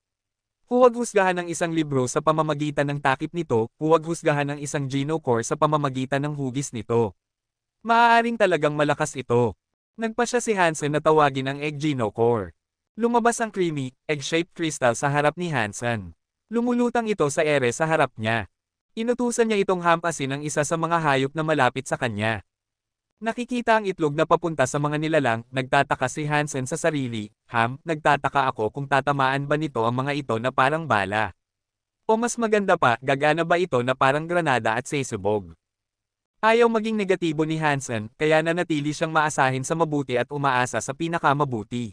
Huwag husgahan ang isang libro sa pamamagitan ng takip nito, huwag husgahan ang isang Geno Core sa pamamagitan ng hugis nito. Maaaring talagang malakas ito. Nagpa siya si Hansen na tawagin ang Egg Geno Core. Lumabas ang creamy, egg-shaped crystal sa harap ni Hansen. Lumulutang ito sa ere sa harap niya. Inutusan niya itong hampasin ang isa sa mga hayop na malapit sa kanya. Nakikita ang itlog na papunta sa mga nilalang, nagtataka si Hansen sa sarili, nagtataka ako kung tatamaan ba nito ang mga ito na parang bala. O mas maganda pa, gagana ba ito na parang granada at sesubog. Ayaw maging negatibo ni Hansen, kaya nanatili siyang maasahin sa mabuti at umaasa sa pinakamabuti.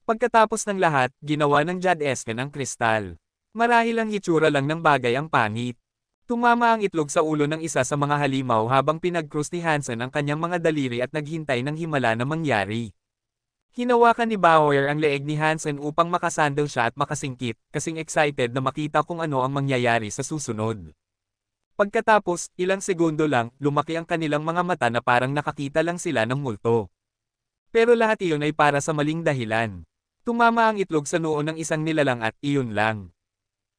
Pagkatapos ng lahat, ginawa ng Jad Esken ang kristal. Marahil ang hitsura lang ng bagay ang pangit. Tumama ang itlog sa ulo ng isa sa mga halimaw habang pinag-cross ni Hansen ang kanyang mga daliri at naghintay ng himala na mangyari. Hinawakan ni Bauer ang leeg ni Hansen upang makasandal siya at makasingkit, kasing excited na makita kung ano ang mangyayari sa susunod. Pagkatapos, ilang segundo lang, lumaki ang kanilang mga mata na parang nakakita lang sila ng multo. Pero lahat iyon ay para sa maling dahilan. Tumama ang itlog sa noo ng isang nilalang at iyon lang.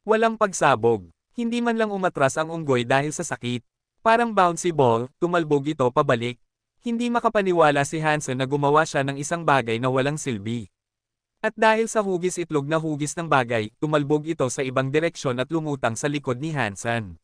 Walang pagsabog. Hindi man lang umatras ang unggoy dahil sa sakit. Parang bouncy ball, tumalbog ito pabalik. Hindi makapaniwala si Hansen na gumawa siya ng isang bagay na walang silbi. At dahil sa hugis itlog na hugis ng bagay, tumalbog ito sa ibang direksyon at lumutang sa likod ni Hansen.